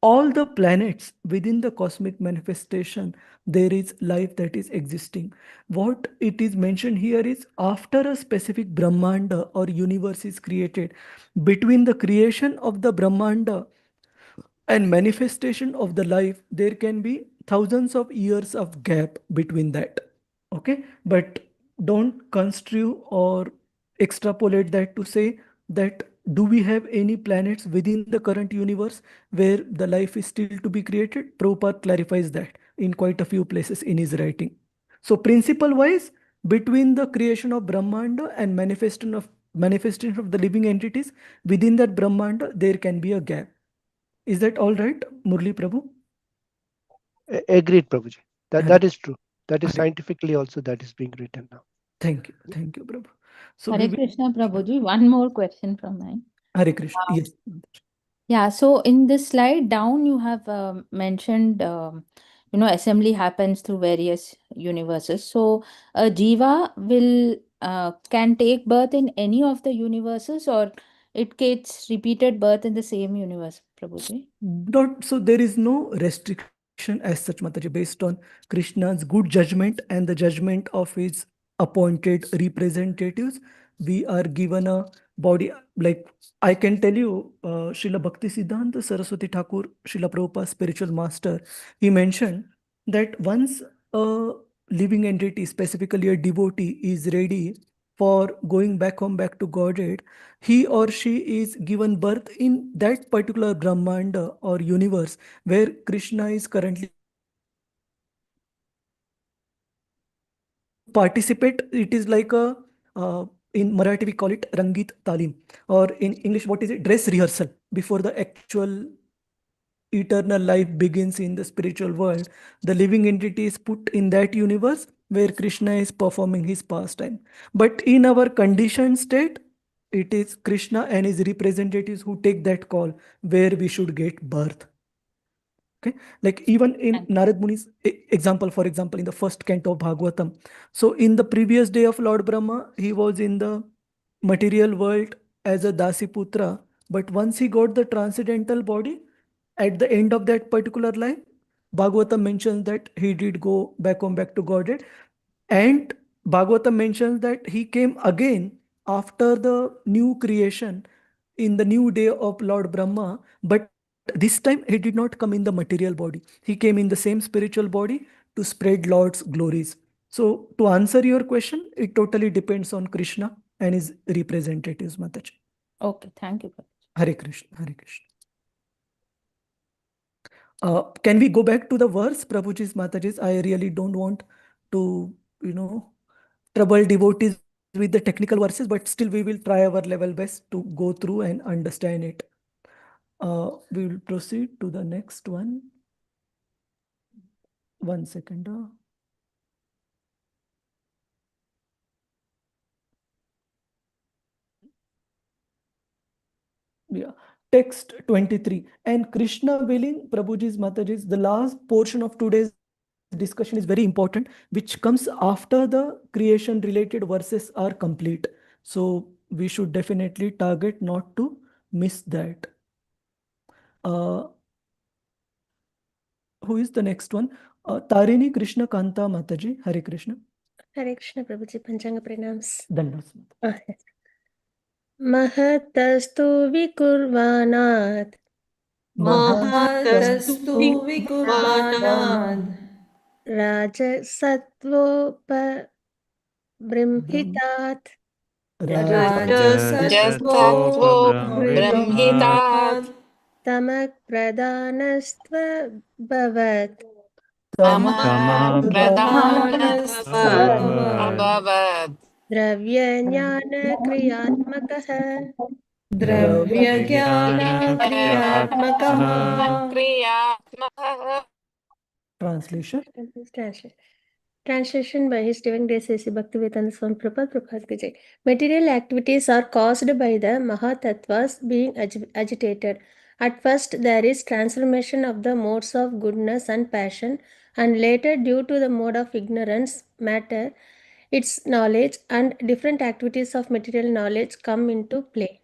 all the planets within the cosmic manifestation, there is life that is existing. What it is mentioned here is after a specific Brahmanda or universe is created, between the creation of the Brahmanda and manifestation of the life, there can be thousands of years of gap between that. Okay, but don't construe or extrapolate that to say that do we have any planets within the current universe where the life is still to be created? Prabhupada clarifies that in quite a few places in his writing. So principle wise, between the creation of Brahmanda and manifestation of the living entities within that Brahmanda, there can be a gap. Is that all right, Murli Prabhu? Agreed, Prabhuji. That is true. That is scientifically also that is being written now. Thank you, Prabhu. So Hare Krishna, Prabhuji. One more question from mine. Hare Krishna. Yes. Yeah. So in this slide down, you have mentioned, assembly happens through various universes. So a jiva will can take birth in any of the universes, or it gets repeated birth in the same universe, Prabhuji? So there is no restriction as such, Mataji, based on Krishna's good judgment and the judgment of his appointed representatives. We are given a body, like I can tell you, Srila Bhakti Siddhanta Saraswati Thakur, Srila Prabhupada's spiritual master, he mentioned that once a living entity, specifically a devotee, is ready for going back home, back to Godhead, he or she is given birth in that particular Brahmanda or universe where Krishna is currently participate. It is like a in Marathi we call it Rangit Talim, or in English what is it, dress rehearsal before the actual eternal life begins in the spiritual world. The living entity is put in that universe where Krishna is performing his pastime. But in our conditioned state, it is Krishna and his representatives who take that call where we should get birth. Okay, like even in Narad Muni's example, for example, in the first canto of Bhagavatam. So in the previous day of Lord Brahma, he was in the material world as a Dasiputra, but once he got the transcendental body, at the end of that particular line, Bhagavatam mentions that he did go back home, back to Godhead. And Bhagavatam mentions that he came again after the new creation in the new day of Lord Brahma, but this time he did not come in the material body. He came in the same spiritual body to spread Lord's glories. So to answer your question, it totally depends on Krishna and his representatives, Mataji. Okay, thank you. Hare Krishna, Hare Krishna. Can we go back to the verse, Prabhuji's, Mataji's? I really don't want to, trouble devotees with the technical verses, but still we will try our level best to go through and understand it. We will proceed to the next one. 1 second. Yeah. Text 23. And Krishna willing, Prabhuji's, Mataji's, the last portion of today's discussion is very important, which comes after the creation related verses are complete. So we should definitely target not to miss that. Who is the next one? Tarini Krishna Kanta Mataji. Hare Krishna. Hare Krishna Prabhuji, Panchanga pranams. Dandas. Yes. Mahatastu vikurvanat. Mahatastu vikurvanad. Rajasatvopa brimhitat. Rajasatvo brahmitat. Tamak pradanastva bhavat. Tamah pradanastva Dravya jnana kriyatmakaha. Dravya jnana kriyatmakaha. Translation. Translation by His Divine Grace A.C. Bhaktivedanta Swami Prabhupada Prabhupada Ki Jai. Material activities are caused by the Mahatattvas being agitated. At first, there is transformation of the modes of goodness and passion, and later, due to the mode of ignorance, matter, its knowledge, and different activities of material knowledge come into play.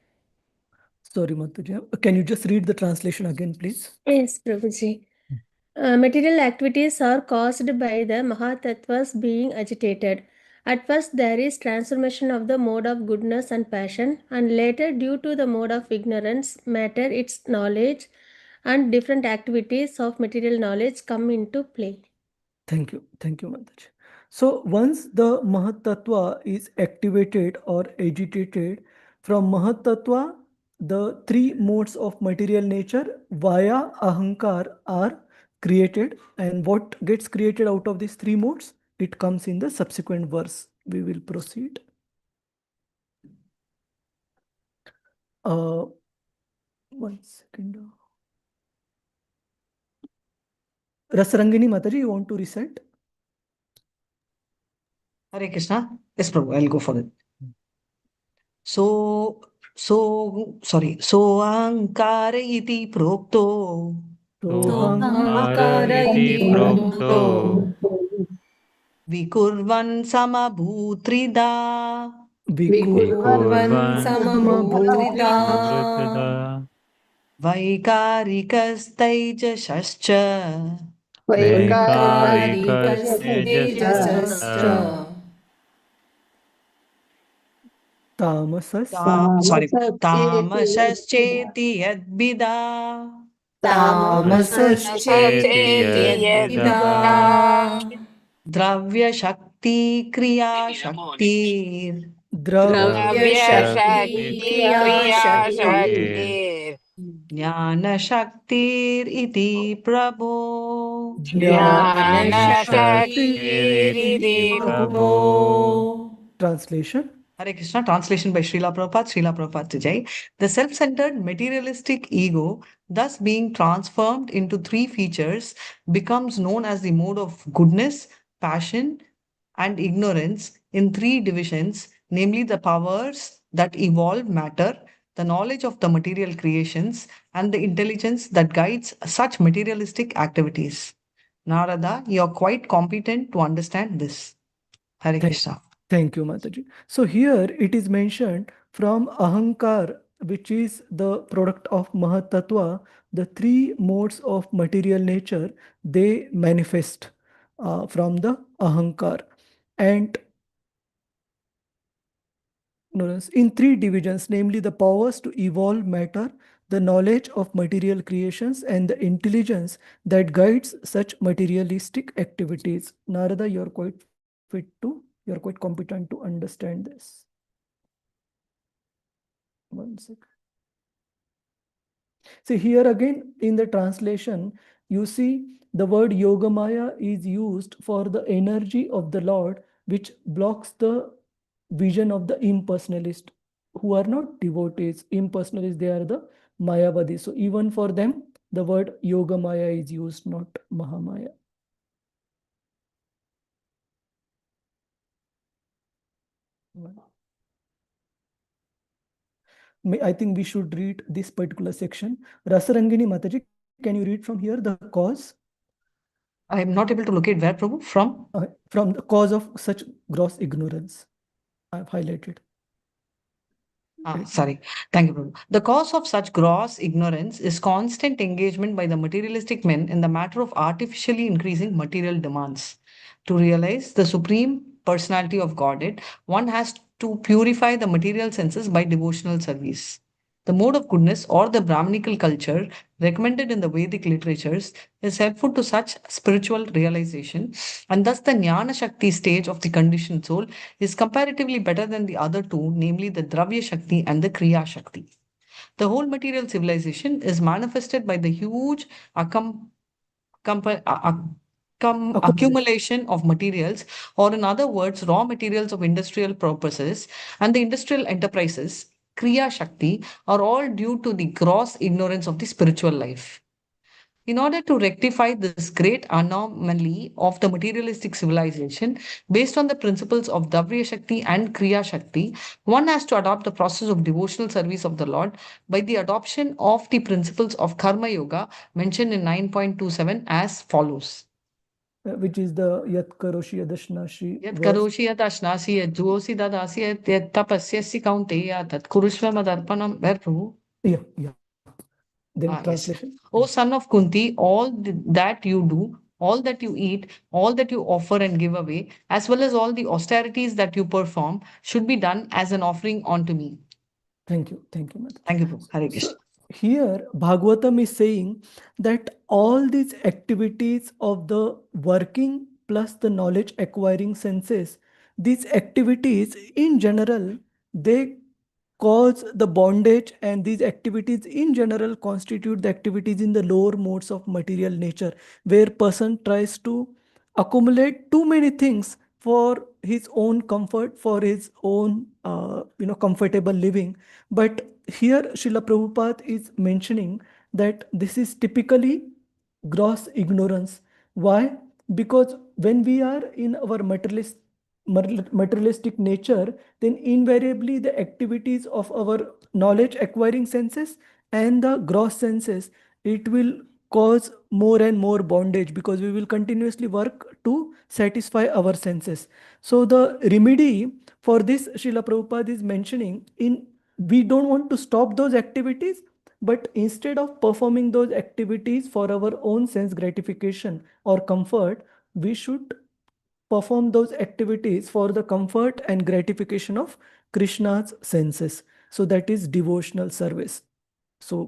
Sorry, Mataji. Can you just read the translation again, please? Yes, Prabhuji. Material activities are caused by the Mahatattvas being agitated. At first, there is transformation of the mode of goodness and passion, and later, due to the mode of ignorance, matter, its knowledge, and different activities of material knowledge come into play. Thank you. Thank you, Mataji. So once the Mahatattva is activated or agitated, from Mahatattva, the three modes of material nature via Ahankar are created. And what gets created out of these three modes? It comes in the subsequent verse. We will proceed. 1 second. Rasarangini Mataji, you want to recite? Hare Krishna. Yes, Prabhu, I'll go for it. So ankara iti prokto. Ankara iti prokto. Vikurvan samabhutrida. Vikurvan samabhutrida. Vaikarikastaijasascha. Vaikarikastejasascha. Tamasascheti yadbida. Tamasascheti yadvida. Dravya Shakti Kriya Shakti. Dravya Shakti Kriya Shakti. Jnana Shaktir iti Prabhu. Jnana Shakti iti Prabhu. Translation. Hare Krishna. Translation by Srila Prabhupada. Srila Prabhupada Ki Jai. The self-centered materialistic ego, thus being transformed into three features, becomes known as the mode of goodness, passion, and ignorance in three divisions, namely the powers that evolve matter, the knowledge of the material creations, and the intelligence that guides such materialistic activities. Narada, you're quite competent to understand this. Hare Thank, Krishna. thank you, Mataji. So here it is mentioned from Ahankar, which is the product of Mahatattva, the three modes of material nature, they manifest from the Ahankar. And ignorance in three divisions, namely the powers to evolve matter, the knowledge of material creations, and the intelligence that guides such materialistic activities. Narada, you're quite you're quite competent to understand this. One second. See, here again in the translation, you see the word Yogamaya is used for the energy of the Lord, which blocks the vision of the impersonalist who are not devotees. Impersonalists, they are the Mayavadi. So even for them, the word Yogamaya is used, not Mahamaya. I think we should read this particular section. Rasarangini Mataji, can you read from here the cause? I am not able to locate where, Prabhu, from? From the cause of such gross ignorance. I've highlighted. Sorry. Thank you, Prabhu. The cause of such gross ignorance is constant engagement by the materialistic men in the matter of artificially increasing material demands. To realize the supreme personality of Godhead, one has to purify the material senses by devotional service. The mode of goodness or the Brahminical culture recommended in the Vedic literatures is helpful to such spiritual realization, and thus the Jnana Shakti stage of the conditioned soul is comparatively better than the other two, namely the Dravya Shakti and the Kriya Shakti. The whole material civilization is manifested by the huge accumulation of materials, or in other words, raw materials of industrial purposes, and the industrial enterprises, Kriya Shakti, are all due to the gross ignorance of the spiritual life. In order to rectify this great anomaly of the materialistic civilization, based on the principles of Dravya Shakti and Kriya Shakti, one has to adopt the process of devotional service of the Lord by the adoption of the principles of Karma Yoga mentioned in 9.27 as follows. Which is the Yat Karoshi Yadashnashi. Yat Karoshi Yadashnasi Yat Juosi Dadasi Yat Tapasyasi Kaunteya Tat Kurushva Madarpanam. Where, Prabhu? Yeah. Then Yes. translation. O son of Kunti, all that you do, all that you eat, all that you offer and give away, as well as all the austerities that you perform, should be done as an offering unto me. Thank you, Mataji. Thank you, Prabhu. Hare Krishna. So here Bhagavatam is saying that all these activities of the working plus the knowledge acquiring senses, these activities in general, they cause the bondage, and these activities in general constitute the activities in the lower modes of material nature, where person tries to accumulate too many things for his own comfort, for his own comfortable living. But here Srila Prabhupada is mentioning that this is typically gross ignorance. Why? Because when we are in our materialistic nature, then invariably the activities of our knowledge acquiring senses and the gross senses, it will cause more and more bondage, because we will continuously work to satisfy our senses. So the remedy for this, Srila Prabhupada is mentioning, we don't want to stop those activities, but instead of performing those activities for our own sense gratification or comfort, we should perform those activities for the comfort and gratification of Krishna's senses. So that is devotional service. So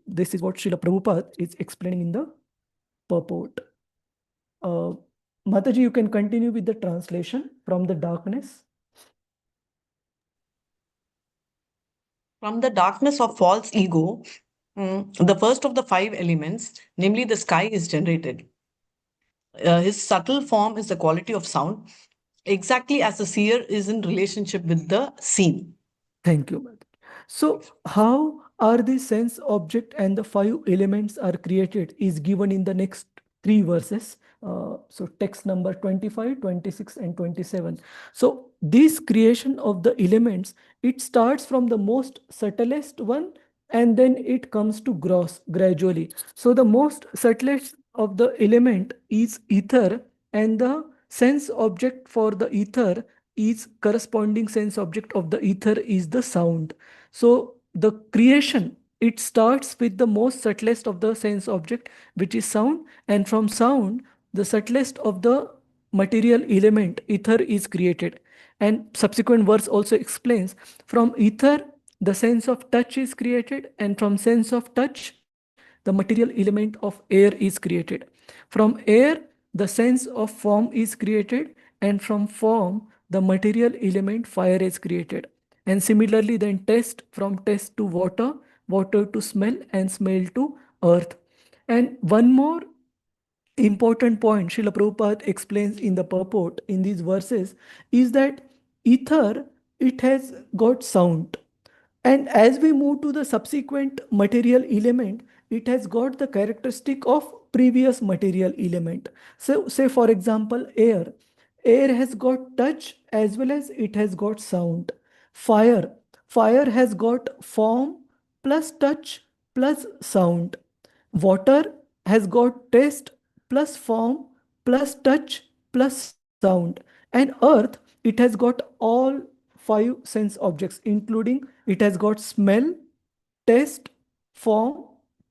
this is what Srila Prabhupada is explaining in the purport. Mataji, you can continue with the translation from the darkness. From the darkness of false ego, the first of the five elements, namely the sky, is generated. His subtle form is the quality of sound, exactly as the seer is in relationship with the seen. Thank you, Mataji. So how are the sense object and the five elements are created is given in the next three verses. So text number 25, 26, and 27. So this creation of the elements, it starts from the most subtlest one, and then it comes to gross gradually. So the most subtlest of the element is ether, and the sense object for the ether is corresponding sense object of the ether is the sound. So the creation, it starts with the most subtlest of the sense object, which is sound, and from sound, the subtlest of the material element, ether, is created. And subsequent verse also explains, from ether, the sense of touch is created, and from sense of touch, the material element of air is created. From air, the sense of form is created, and from form, the material element fire is created. And similarly, then from taste to water, water to smell, and smell to earth. And one more important point Srila Prabhupada explains in the purport in these verses is that ether, it has got sound. And as we move to the subsequent material element, it has got the characteristic of previous material element. So say for example, air. Air has got touch as well as it has got sound. Fire. Fire has got form plus touch plus sound. Water has got taste plus form plus touch plus sound. And earth, it has got all five sense objects, including it has got smell, taste, form,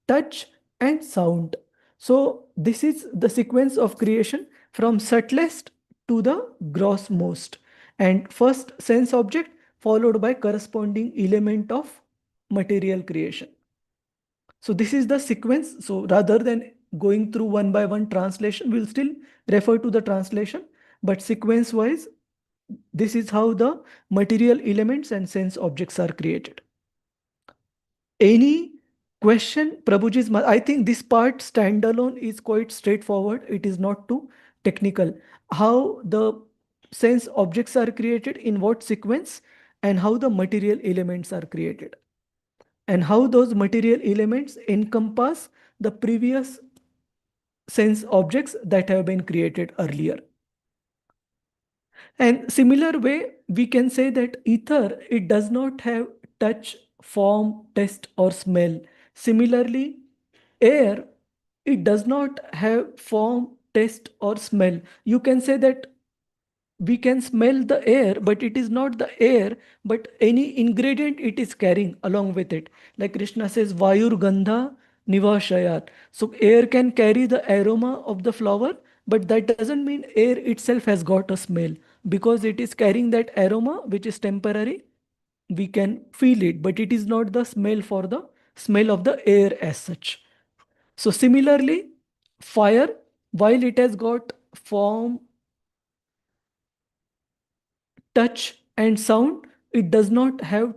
touch, and sound. So this is the sequence of creation from subtlest to the grossmost. And first sense object followed by corresponding element of material creation. So this is the sequence. So rather than going through one by one translation, we'll still refer to the translation, but sequence wise, this is how the material elements and sense objects are created. Any question, Prabhuji's? I think this part standalone is quite straightforward. It is not too technical. How the sense objects are created, in what sequence, and how the material elements are created, and how those material elements encompass the previous sense objects that have been created earlier. And similar way, we can say that ether, it does not have touch, form, taste, or smell. Similarly, air, it does not have form, taste, or smell. You can say that we can smell the air, but it is not the air, but any ingredient it is carrying along with it. Like Krishna says, Vayur Gandha Nivashayat. So air can carry the aroma of the flower, but that doesn't mean air itself has got a smell. Because it is carrying that aroma, which is temporary, we can feel it, but it is not the smell for the smell of the air as such. So similarly, fire, while it has got form, touch, and sound, it does not have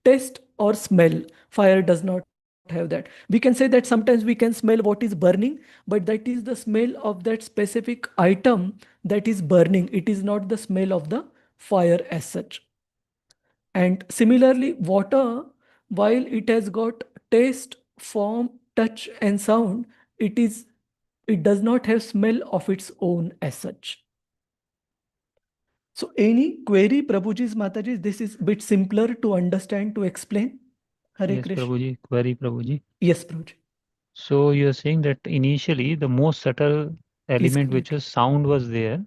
taste or smell. Fire does not have that. We can say that sometimes we can smell what is burning, but that is the smell of that specific item that is burning. It is not the smell of the fire as such. And similarly, water, while it has got taste, form, touch, and sound, it does not have smell of its own as such. So any query, Prabhuji's, Mataji, this is a bit simpler to understand, to explain. Hare Yes, Krishna. Prabhuji, query Prabhuji. Yes, Prabhuji. So you're saying that initially the most subtle element, which created. was sound, was there.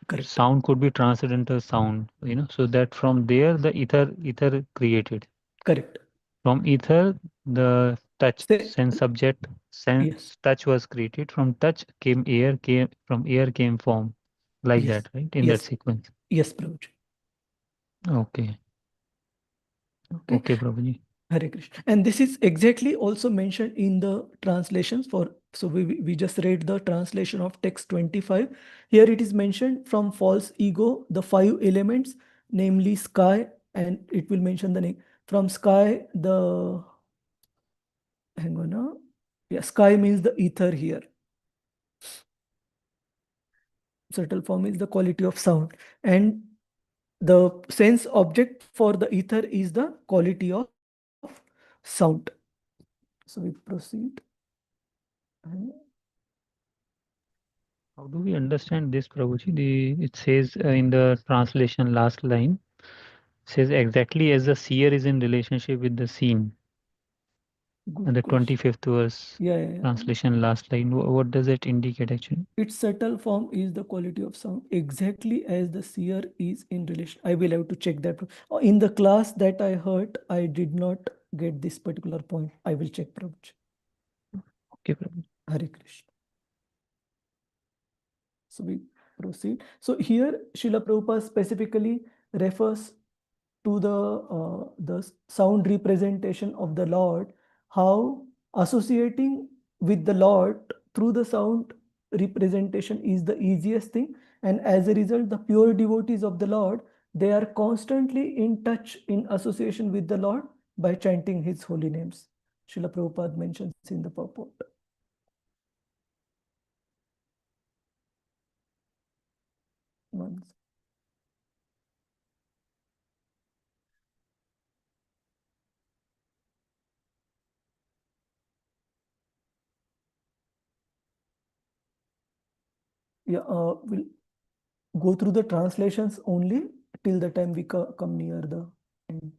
Correct. Sound could be transcendental sound, so that from there the ether created. Correct. From ether, the touch Say- sense subject, sense Yes. touch was created. From touch came air, from air came form. Like Yes. that, right? In Yes. that sequence. Yes, Prabhuji. Okay. Okay. Okay, Prabhuji. Hare Krishna. And this is exactly also mentioned in the translations so we just read the translation of text 25. Here it is mentioned, from false ego, the five elements, namely sky, and it will mention the name. From sky, hang on now. Yeah, sky means the ether here. Subtle form is the quality of sound. And the sense object for the ether is the quality of sound. So we proceed. And How do we understand this, Prabhuji? It says in the translation, last line, says exactly as the seer is in relationship with the seen. Good And the question. 25th verse, Yeah. translation, last line. What does it indicate actually? Its subtle form is the quality of sound, exactly as the seer is in relation. I will have to check that. In the class that I heard, I did not get this particular point. I will check, Prabhuji. Okay, Prabhuji. Hare Krishna. So we proceed. So here, Srila Prabhupada specifically refers to the sound representation of the Lord, how associating with the Lord through the sound representation is the easiest thing. And as a result, the pure devotees of the Lord, they are constantly in touch, in association with the Lord by chanting his holy names. Srila Prabhupada mentions in the purport. Once. Yeah, we'll go through the translations only till the time we come near the end.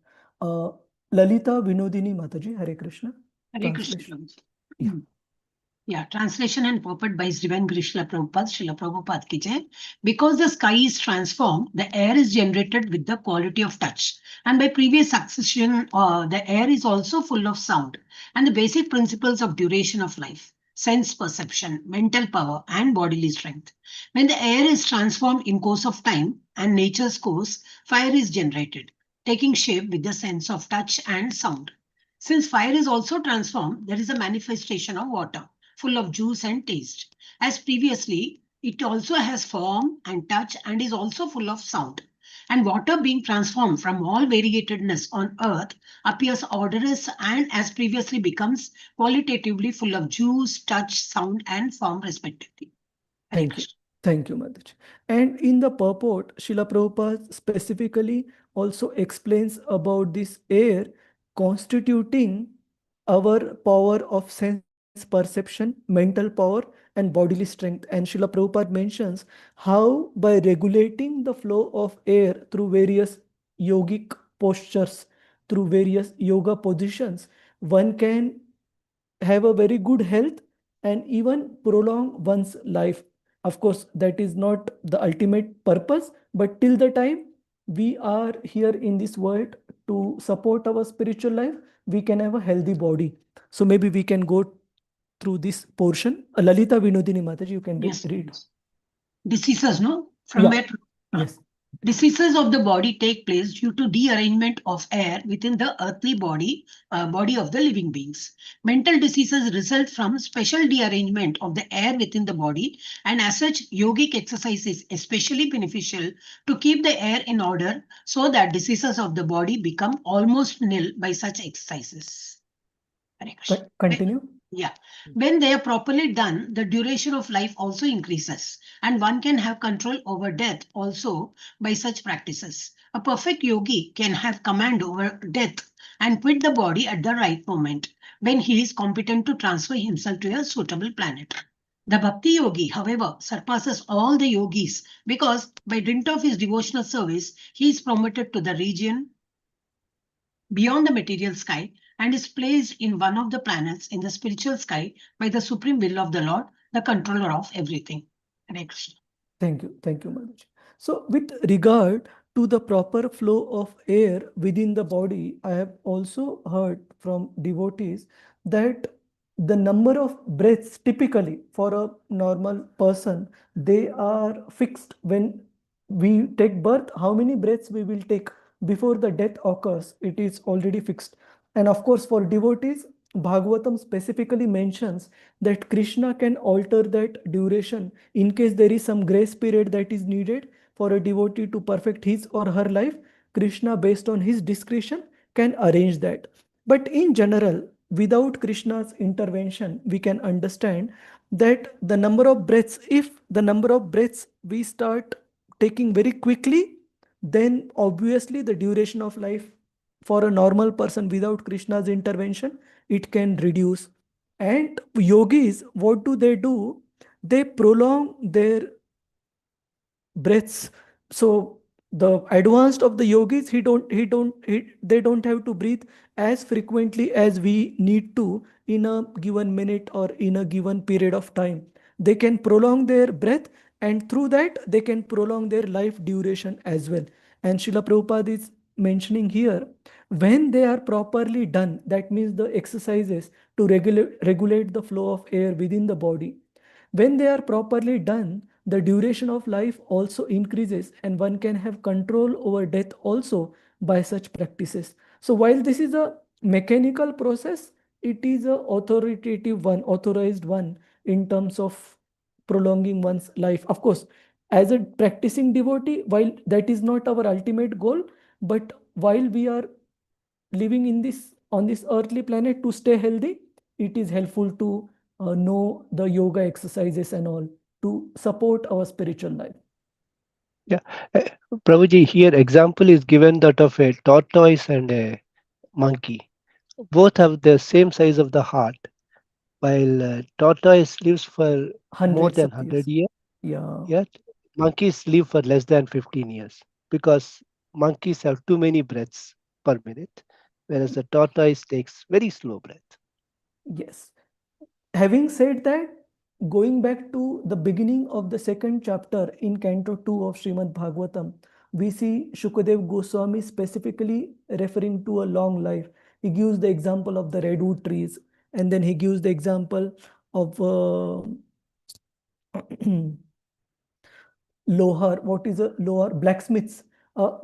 Lalita Vinodini Mataji, Hare Krishna. Hare Krishna. Translation. Prabhuji. Yeah, translation and purport by Srila Prabhupada, Srila Prabhupada ki jai. Because the sky is transformed, the air is generated with the quality of touch. And by previous succession, the air is also full of sound. And the basic principles of duration of life, sense perception, mental power, and bodily strength. When the air is transformed in course of time and nature's course, fire is generated, taking shape with the sense of touch and sound. Since fire is also transformed, there is a manifestation of water, full of juice and taste. As previously, it also has form and touch and is also full of sound. And water being transformed from all varietedness on earth appears odorous and as previously becomes qualitatively full of juice, touch, sound and form respectively. Hare Thank you. Krishna. Thank you, Mataji. And in the purport, Srila Prabhupada specifically also explains about this air constituting our power of sense perception, mental power, and bodily strength. And Srila Prabhupada mentions how by regulating the flow of air through various yogic postures, through various yoga positions, one can have a very good health and even prolong one's life. Of course, that is not the ultimate purpose, but till the time we are here in this world to support our spiritual life, we can have a healthy body. So maybe we can go through this portion. Lalita Vinodini Mataji, you can Yes. read. Diseases, no? From Yeah. where? Yes. Diseases of the body take place due to dearrangement of air within the earthly body of the living beings. Mental diseases result from special dearrangement of the air within the body, and as such, yogic exercise is especially beneficial to keep the air in order so that diseases of the body become almost nil by such exercises. Hare Krishna. Continue. Yeah, when they are properly done, the duration of life also increases, and one can have control over death also by such practices. A perfect yogi can have command over death and quit the body at the right moment when he is competent to transfer himself to a suitable planet. The Bhakti Yogi, however, surpasses all the yogis because by dint of his devotional service, he is promoted to the region beyond the material sky and is placed in one of the planets in the spiritual sky by the supreme will of the Lord, the controller of everything. Hare Krishna. Thank you, Mataji. So with regard to the proper flow of air within the body, I have also heard from devotees that the number of breaths typically for a normal person, they are fixed when we take birth, how many breaths we will take before the death occurs, it is already fixed. And of course, for devotees, Bhagavatam specifically mentions that Krishna can alter that duration in case there is some grace period that is needed for a devotee to perfect his or her life. Krishna, based on his discretion, can arrange that. But in general, without Krishna's intervention, we can understand that the number of breaths, if the number of breaths we start taking very quickly, then obviously the duration of life for a normal person without Krishna's intervention, it can reduce. And yogis, what do? they prolong their breaths. So the advanced of the yogis, they don't have to breathe as frequently as we need to in a given minute or in a given period of time. They can prolong their breath, and through that they can prolong their life duration as well. And Srila Prabhupada is mentioning here, when they are properly done, that means the exercises to regulate the flow of air within the body, when they are properly done, the duration of life also increases, and one can have control over death also by such practices. So while this is a mechanical process, it is a authoritative one, authorized one in terms of prolonging one's life. Of course, as a practicing devotee, while that is not our ultimate goal, but while we are living in this on this earthly planet to stay healthy, it is helpful to know the yoga exercises and all to support our spiritual life. Yeah, Prabhuji, here example is given that of a tortoise and a monkey. Both have the same size of the heart, while tortoise lives for more Hundreds than of 100 years. years, Yeah. yet monkeys live for less than 15 years because monkeys have too many breaths per minute, whereas the tortoise takes very slow breath. Yes. Having said that, going back to the beginning of the second chapter in Canto 2 of Srimad Bhagavatam, we see Shukadev Goswami specifically referring to a long life. He gives the example of the redwood trees, and then he gives the example of lohar. What is a lohar? Blacksmiths.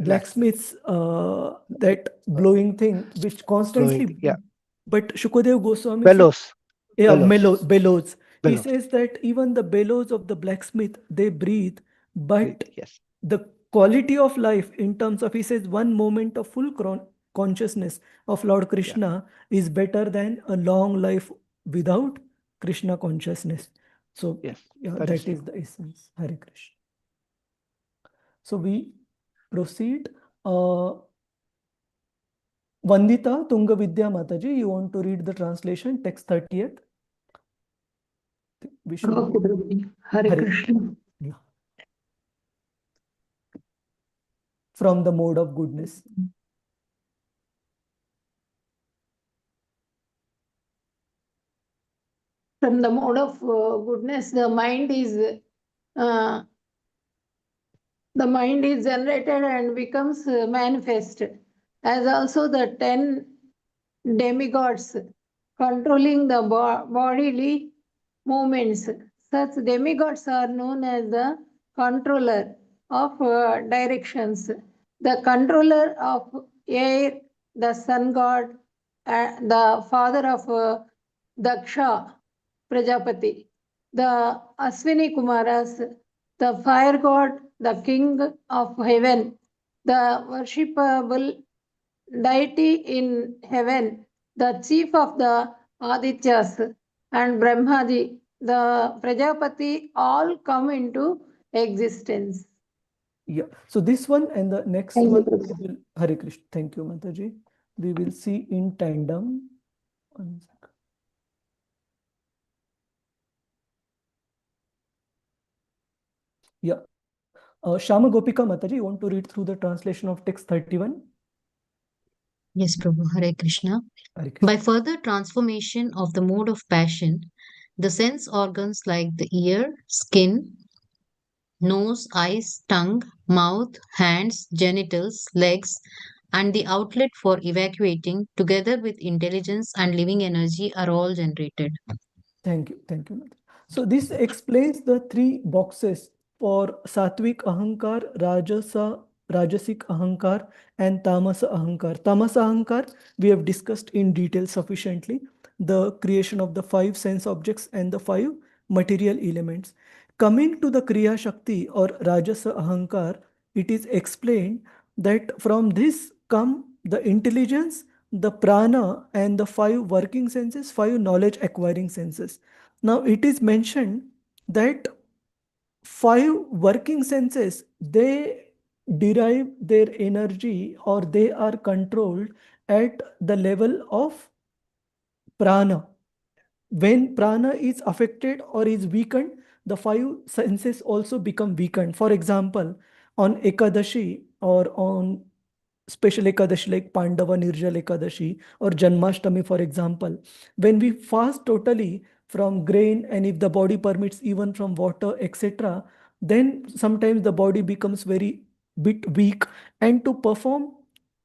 Blacksmiths, that blowing thing which constantly. Blowing, yeah, But Shukadev Goswami says, bellows, yeah, bellows, bellows. He bellows. says that even the bellows of the blacksmith, they breathe, but Yes, the quality of life in terms of, he says, one moment of full consciousness of Lord yeah, Krishna is better than a long life without Krishna consciousness. So yes, yeah, that is that is true. the essence. Hare Krishna. So we proceed. Vandita Tunga Vidya Mataji, you want to read the translation, text 30th? We should. Okay, Prabhuji. Hare Hare. Krishna. Yeah. From the mode of goodness. From the mode of goodness, the mind is generated and becomes manifest, as also the 10 demigods controlling the bodily movements. Such demigods are known as the controller of directions, the controller of air, the sun god, the father of Daksha Prajapati, the Aswini Kumaras, the fire god, the king of heaven, the worshipable deity in heaven, the chief of the Adityas, and Brahmaji, the Prajapati, all come into existence. Yeah. So this one and the next Thank you, one, Prabhu. we will, Hare Krishna. Thank you, Mataji. We will see in tandem. One second. Yeah. Shama Gopika Mataji, you want to read through the translation of text 31? Yes, Prabhu. Hare Krishna. Hare Krishna. By further transformation of the mode of passion, the sense organs like the ear, skin, nose, eyes, tongue, mouth, hands, genitals, legs, and the outlet for evacuating, together with intelligence and living energy, are all generated. Thank you. Thank you, Mataji. So this explains the three boxes for Sattvic Ahankar, Rajasic Ahankar, and Tamasa Ahankar. Tamasa Ahankar, we have discussed in detail sufficiently, the creation of the 5 sense objects and the 5 material elements. Coming to the Kriya Shakti or Rajasa Ahankar, it is explained that from this come the intelligence, the prana, and the 5 working senses, 5 knowledge acquiring senses. Now it is mentioned that 5 working senses, they derive their energy or they are controlled at the level of prana. When prana is affected or is weakened, the five senses also become weakened. For example, on Ekadashi or on special Ekadashi like Pandava Nirjal Ekadashi or Janmashtami, for example, when we fast totally from grain and if the body permits even from water, etc., then sometimes the body becomes very bit weak, and to perform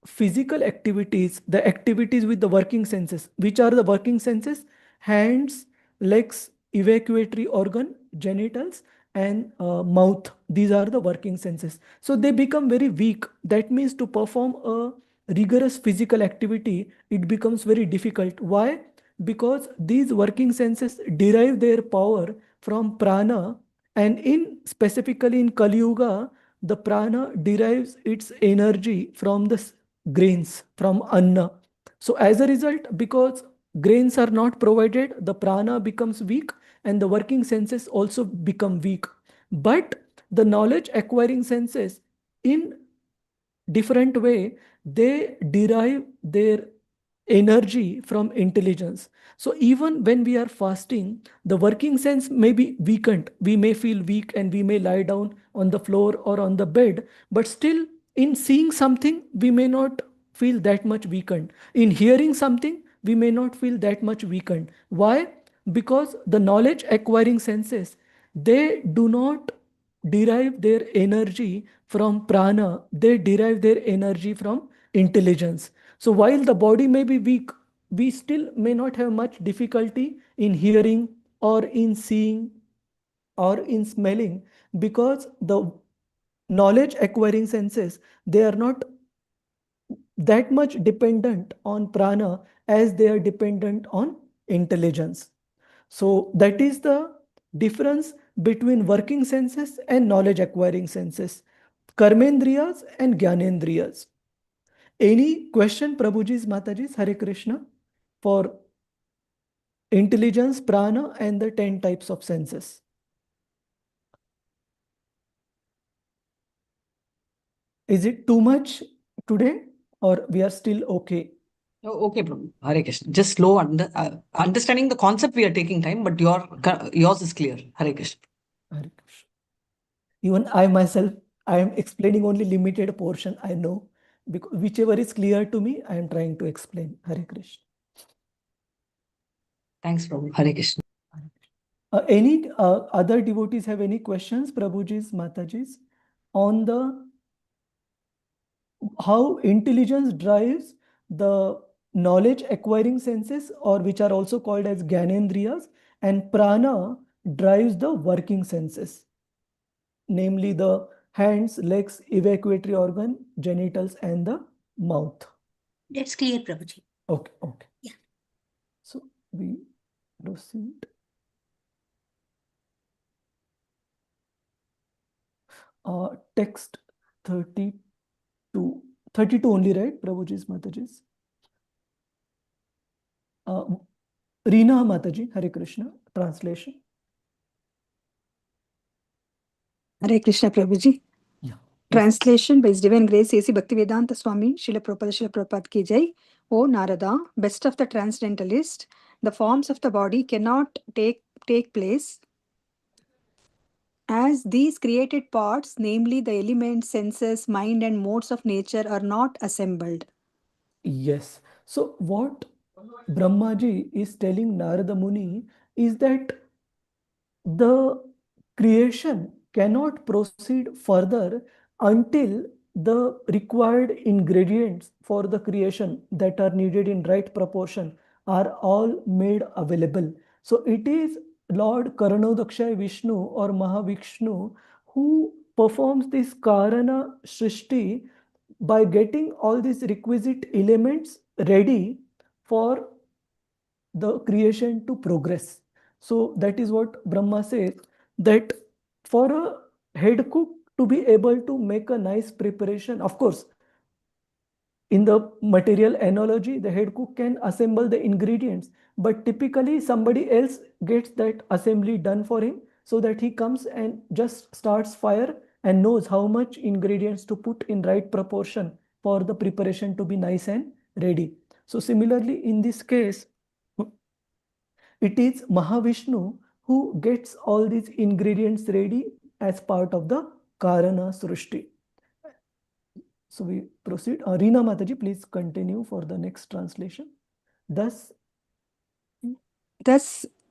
physical activities, the activities with the working senses, which are the working senses, hands, legs, evacuatory organ, genitals, and mouth. These are the working senses. So they become very weak. That means to perform a rigorous physical activity, it becomes very difficult. Why? Because these working senses derive their power from prana, and in specifically in Kali Yuga, the prana derives its energy from the grains, from anna. So as a result, because grains are not provided, the prana becomes weak and the working senses also become weak. But the knowledge acquiring senses, in different way, they derive their energy from intelligence. So even when we are fasting, the working sense may be weakened. We may feel weak and we may lie down on the floor or on the bed, but still in seeing something, we may not feel that much weakened. In hearing something, we may not feel that much weakened. Why? Because the knowledge acquiring senses, they do not derive their energy from prana, they derive their energy from intelligence. So while the body may be weak, we still may not have much difficulty in hearing or in seeing or in smelling, because the knowledge acquiring senses, they are not that much dependent on prana as they are dependent on intelligence. So that is the difference between working senses and knowledge acquiring senses, karmendriyas and gyanendriyas. Any question, Prabhuji's, Mataji's? Hare Krishna, for intelligence, prana, and the 10 types of senses. Is it too much today, or we are still okay? Oh, okay, Prabhu. Hare Krishna. Just slow understanding the concept, we are taking time, but yours is clear. Hare Krishna. Hare Krishna. Even I myself, I am explaining only limited portion, I know. Because whichever is clear to me, I am trying to explain. Hare Krishna. Thanks, Prabhu. Hare Krishna. Any other devotees have any questions, Prabhuji's, Mataji's, on the how intelligence drives the knowledge acquiring senses, or which are also called as Gyanendriyas, and prana drives the working senses, namely the hands, legs, evacuatory organ, genitals, and the mouth. That's clear, Prabhuji. Okay, okay. Yeah. So we proceed. Text 32. 32 only, right? Prabhuji's, Mataji's. Reena Mataji, Hare Krishna, translation. Hare Krishna, Prabhuji. Yeah. Translation by His Divine Grace A.C. Bhaktivedanta Swami, Srila Prabhupada Ki Jai. O Narada, best of the transcendentalist, the forms of the body cannot take place as these created parts, namely the elements, senses, mind, and modes of nature, are not assembled. Yes. So what Brahmaji is telling Narada Muni is that the creation cannot proceed further until the required ingredients for the creation that are needed in right proportion are all made available. So it is Lord Karanodakshaya Vishnu or Mahavishnu who performs this Karana Srishti by getting all these requisite elements ready for the creation to progress. So that is what Brahma says, that for a head cook to be able to make a nice preparation, of course, in the material analogy, the head cook can assemble the ingredients, but typically somebody else gets that assembly done for him, so that he comes and just starts fire and knows how much ingredients to put in right proportion for the preparation to be nice and ready. So similarly, in this case, it is Mahavishnu who gets all these ingredients ready as part of the Karana Srushti. So we proceed. Reena Mataji, please continue for the next translation. Thus,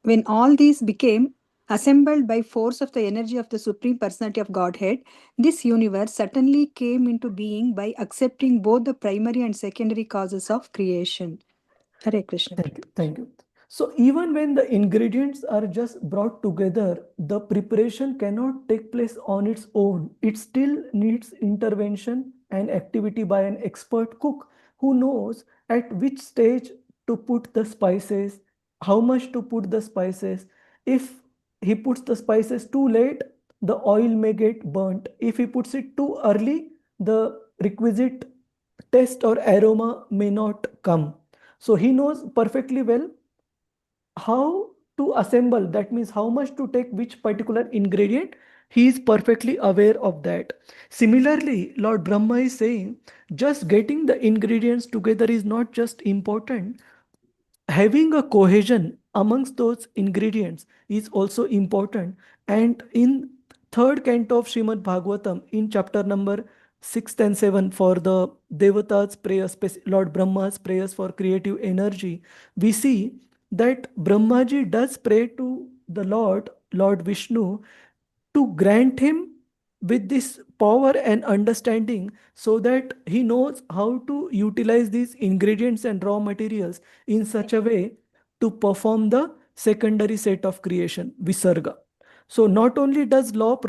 when all these became assembled by force of the energy of the Supreme Personality of Godhead, this universe suddenly came into being by accepting both the primary and secondary causes of creation. Hare Krishna. thank you. Thank you. So even when the ingredients are just brought together, the preparation cannot take place on its own. It still needs intervention and activity by an expert cook who knows at which stage to put the spices, how much to put the spices. If he puts the spices too late, the oil may get burnt. If he puts it too early, the requisite taste or aroma may not come. So he knows perfectly well how to assemble, that means how much to take which particular ingredient. He is perfectly aware of that. Similarly, Lord Brahma is saying just getting the ingredients together is not just important. Having a cohesion amongst those ingredients is also important. And in third canto of Srimad Bhagavatam, in chapter number 6 and 7, for the Devata's prayers, Lord Brahma's prayers for creative energy, we see that Brahmaji does pray to the Lord Vishnu, to grant him with this power and understanding so that he knows how to utilize these ingredients and raw materials in such a way to perform the secondary set of creation, Visarga. So not only does the Lord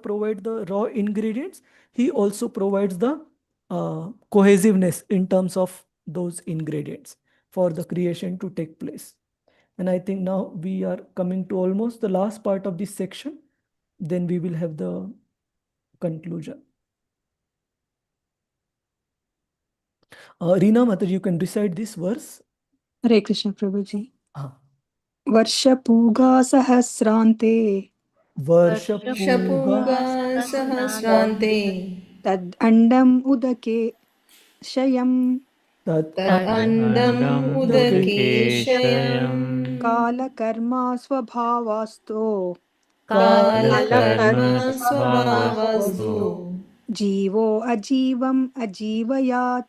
provide the raw ingredients, he also provides the cohesiveness in terms of those ingredients for the creation to take place. And I think now we are coming to almost the last part of this section. Then we will have the conclusion. Reena Mataji, you can recite this verse. Hare Krishna Prabhuji. Ah. Varshapuga Sahasrante Varshapunga Sahasrante Tad Andam Udake Shayam Tat Andam Udakeshayam Kala Karma Swabhavasto Kala Karma Swabhavastu Jivo Ajivam Ajivayat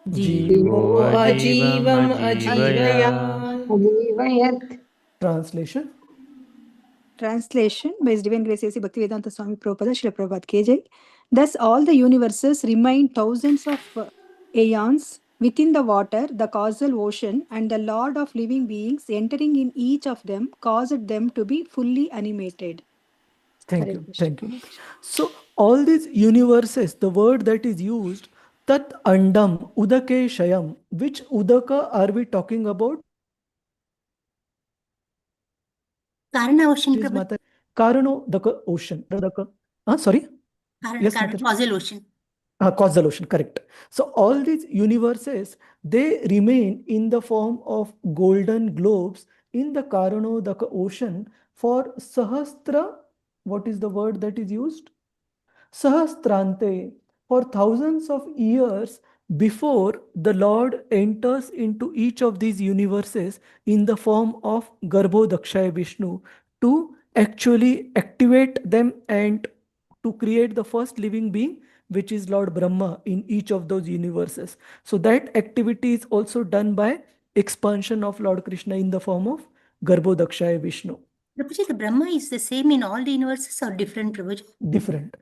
Jivo Ajivam Ajivayat. Ajivayat. Translation. Translation by His Divine Grace A.C. Bhaktivedanta Swami Prabhupada Srila Prabhupada KJ. Thus all the universes remain thousands of aeons within the water, the causal ocean, and the Lord of living beings entering in each of them caused them to be fully animated. Thank you. Thank you. So all these universes, the word that is used, Tat Andam Udake Shayam. Which Udaka are we talking about? Karana ocean. Karano, the ocean. Sorry? Yes, Causal ocean. Causal ocean, correct. So all these universes, they remain in the form of golden globes in the Karanodaka ocean for Sahastra. What is the word that is used? Sahasrante. For thousands of years before the Lord enters into each of these universes in the form of Garbhodakshaya Vishnu to actually activate them and to create the first living being, which is Lord Brahma in each of those universes. So that activity is also done by expansion of Lord Krishna in the form of Garbhodakshaya Vishnu. Prabhuji, the Brahma is the same in all the universes or different, Prabhuji? Different.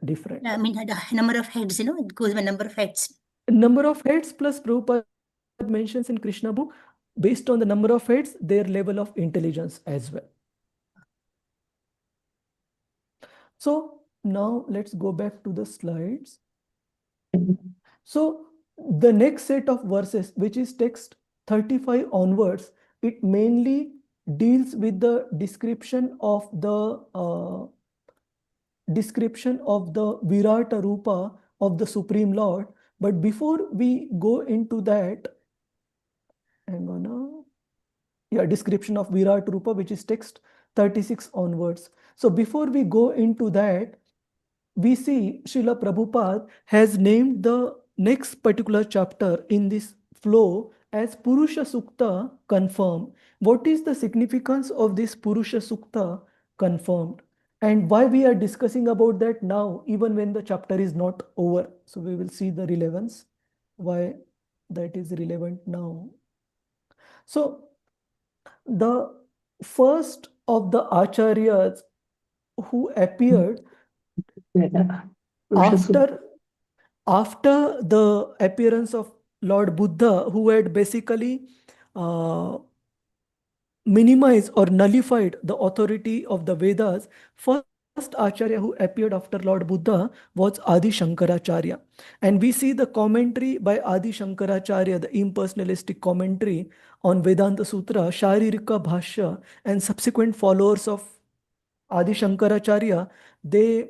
I mean, the number of heads, it goes by number of heads. Number of heads plus Prabhupada mentions in Krishna book, based on the number of heads, their level of intelligence as well. So now let's go back to the slides. So the next set of verses, which is text 35 onwards, it mainly deals with the description of the Virata Rupa of the Supreme Lord. But before we go into that, hang on now. Yeah, description of Virat Rupa, which is text 36 onwards. So before we go into that, we see Srila Prabhupada has named the next particular chapter in this flow as Purusha Sukta confirmed. What is the significance of this Purusha Sukta confirmed? And why we are discussing about that now, even when the chapter is not over. So we will see the relevance, why that is relevant now. So the first of the acharyas who appeared after the appearance of Lord Buddha, who had basically minimized or nullified the authority of the Vedas, first Acharya who appeared after Lord Buddha was Adi Shankaracharya. And we see the commentary by Adi Shankaracharya, the impersonalistic commentary on Vedanta Sutra, Sharirika Bhashya, and subsequent followers of Adi Shankaracharya, they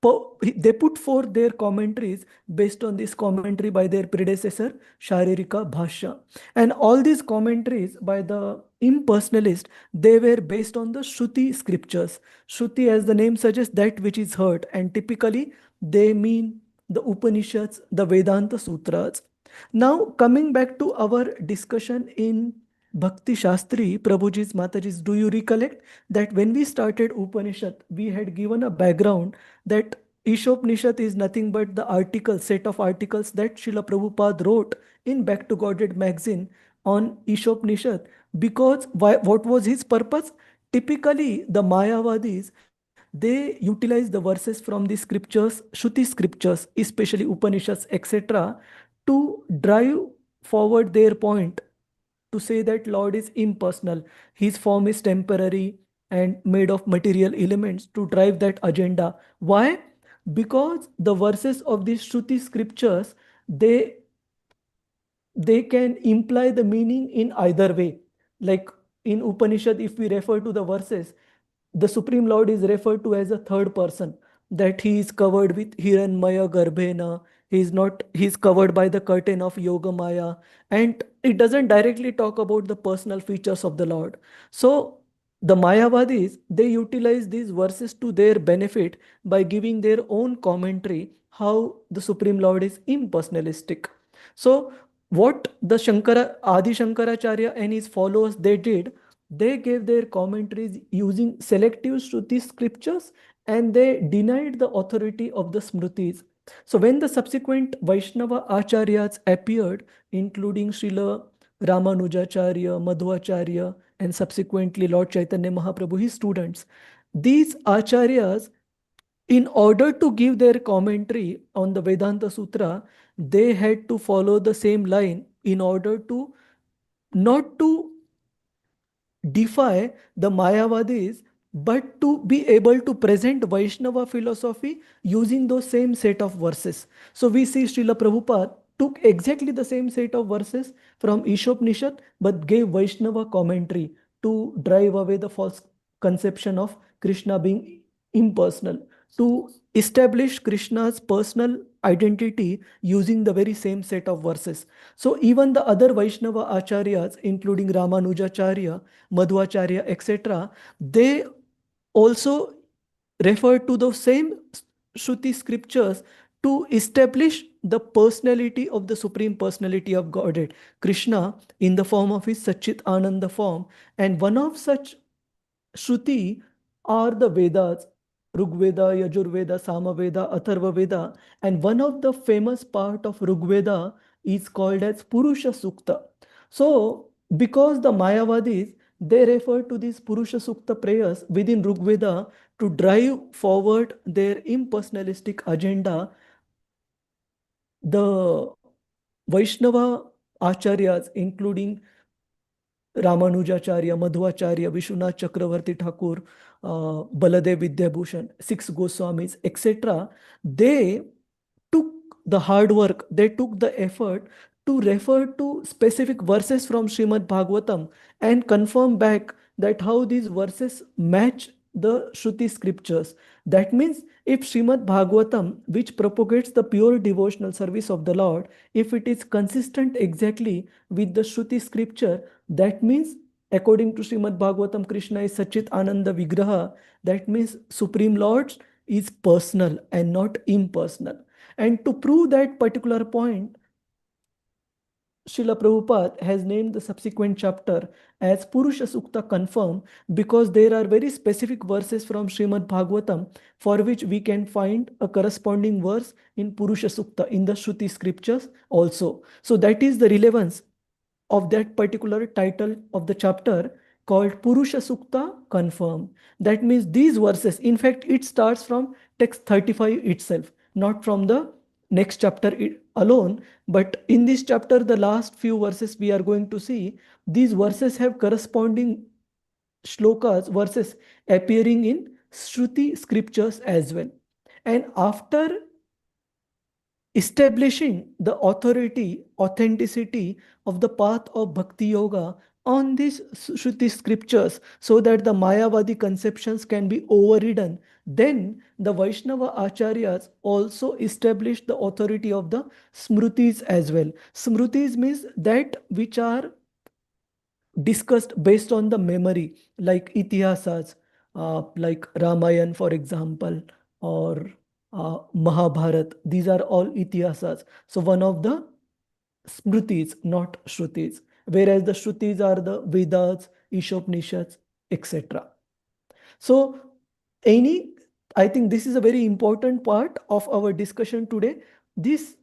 put forth their commentaries based on this commentary by their predecessor, Sharirika Bhashya. And all these commentaries by the impersonalist, they were based on the Shruti scriptures. Shruti, as the name suggests, that which is heard. And typically, they mean the Upanishads, the Vedanta Sutras. Now, coming back to our discussion in Bhakti Shastri, Prabhuji's, Mataji's, do you recollect that when we started Upanishad, we had given a background that Ishopanishad is nothing but the set of articles that Srila Prabhupada wrote in Back to Godhead magazine on Ishopanishad. Because what was his purpose? Typically, the Mayavadis, they utilize the verses from the scriptures, Shruti scriptures, especially Upanishads, etc., to drive forward their point, to say that Lord is impersonal, his form is temporary and made of material elements, to drive that agenda. Why? Because the verses of these Shruti scriptures, they can imply the meaning in either way. Like in Upanishad, if we refer to the verses, the Supreme Lord is referred to as a third person, that he is covered with Hiranmaya Garbhena, he is covered by the curtain of Yoga Maya, and it doesn't directly talk about the personal features of the Lord. So the Mayavadis, they utilize these verses to their benefit by giving their own commentary how the Supreme Lord is impersonalistic. So what the Adi Shankaracharya and his followers, they did, they gave their commentaries using selective Shruti scriptures, and they denied the authority of the Smritis. So when the subsequent Vaishnava Acharyas appeared, including Srila Ramanujacharya, Madhvacharya, and subsequently Lord Chaitanya Mahaprabhu, his students, these Acharyas, in order to give their commentary on the Vedanta Sutra, they had to follow the same line in order to not to defy the Mayavadis, but to be able to present Vaishnava philosophy using those same set of verses. So we see Srila Prabhupada took exactly the same set of verses from Ishopanishad, but gave Vaishnava commentary to drive away the false conception of Krishna being impersonal, to establish Krishna's personal identity using the very same set of verses. So even the other Vaishnava Acharyas, including Ramanujacharya, Madhvacharya, etc., they also refer to the same Shruti scriptures to establish the personality of the Supreme Personality of Godhead, Krishna, in the form of his Satchit Ananda form. And one of such Shruti are the Vedas, Rigveda, Yajurveda, Samaveda, Atharva Veda, and one of the famous part of Rigveda is called as Purusha Sukta. So, because the Mayavadis, they refer to these Purusha Sukta prayers within Rigveda to drive forward their impersonalistic agenda. The Vaishnava Acharyas, including Ramanujacharya, Madhvacharya, Vishwanath Chakravarti Thakur, Baladev Vidyabhushan, 6 Goswamis, etc., they took the hard work, they took the effort to refer to specific verses from Srimad Bhagavatam and confirm back that how these verses match the Shruti scriptures. That means if Srimad Bhagavatam, which propagates the pure devotional service of the Lord, if it is consistent exactly with the Shruti scripture, that means according to Srimad Bhagavatam, Krishna is Satchit Ananda Vigraha. That means Supreme Lord is personal and not impersonal. And to prove that particular point, Srila Prabhupada has named the subsequent chapter as Purusha Sukta Confirm because there are very specific verses from Srimad Bhagavatam for which we can find a corresponding verse in Purusha Sukta in the Shruti scriptures also. So that is the relevance of that particular title of the chapter called Purusha Sukta Confirm. That means these verses, in fact, it starts from text 35 itself, not from the next chapter alone, but in this chapter, the last few verses we are going to see, these verses have corresponding shlokas, verses appearing in Shruti scriptures as well. And after establishing the authority, authenticity of the path of Bhakti Yoga on these Shruti scriptures so that the Mayavadi conceptions can be overridden, then the Vaishnava Acharyas also established the authority of the Smrutis as well. Smrutis means that which are discussed based on the memory, like Itihasas, like Ramayan, for example, or Mahabharat. These are all Itihasas. So one of the Smrutis, not Shrutis, whereas the Shrutis are the Vedas, Ishopanishads, etc. So I think this is a very important part of our discussion today. This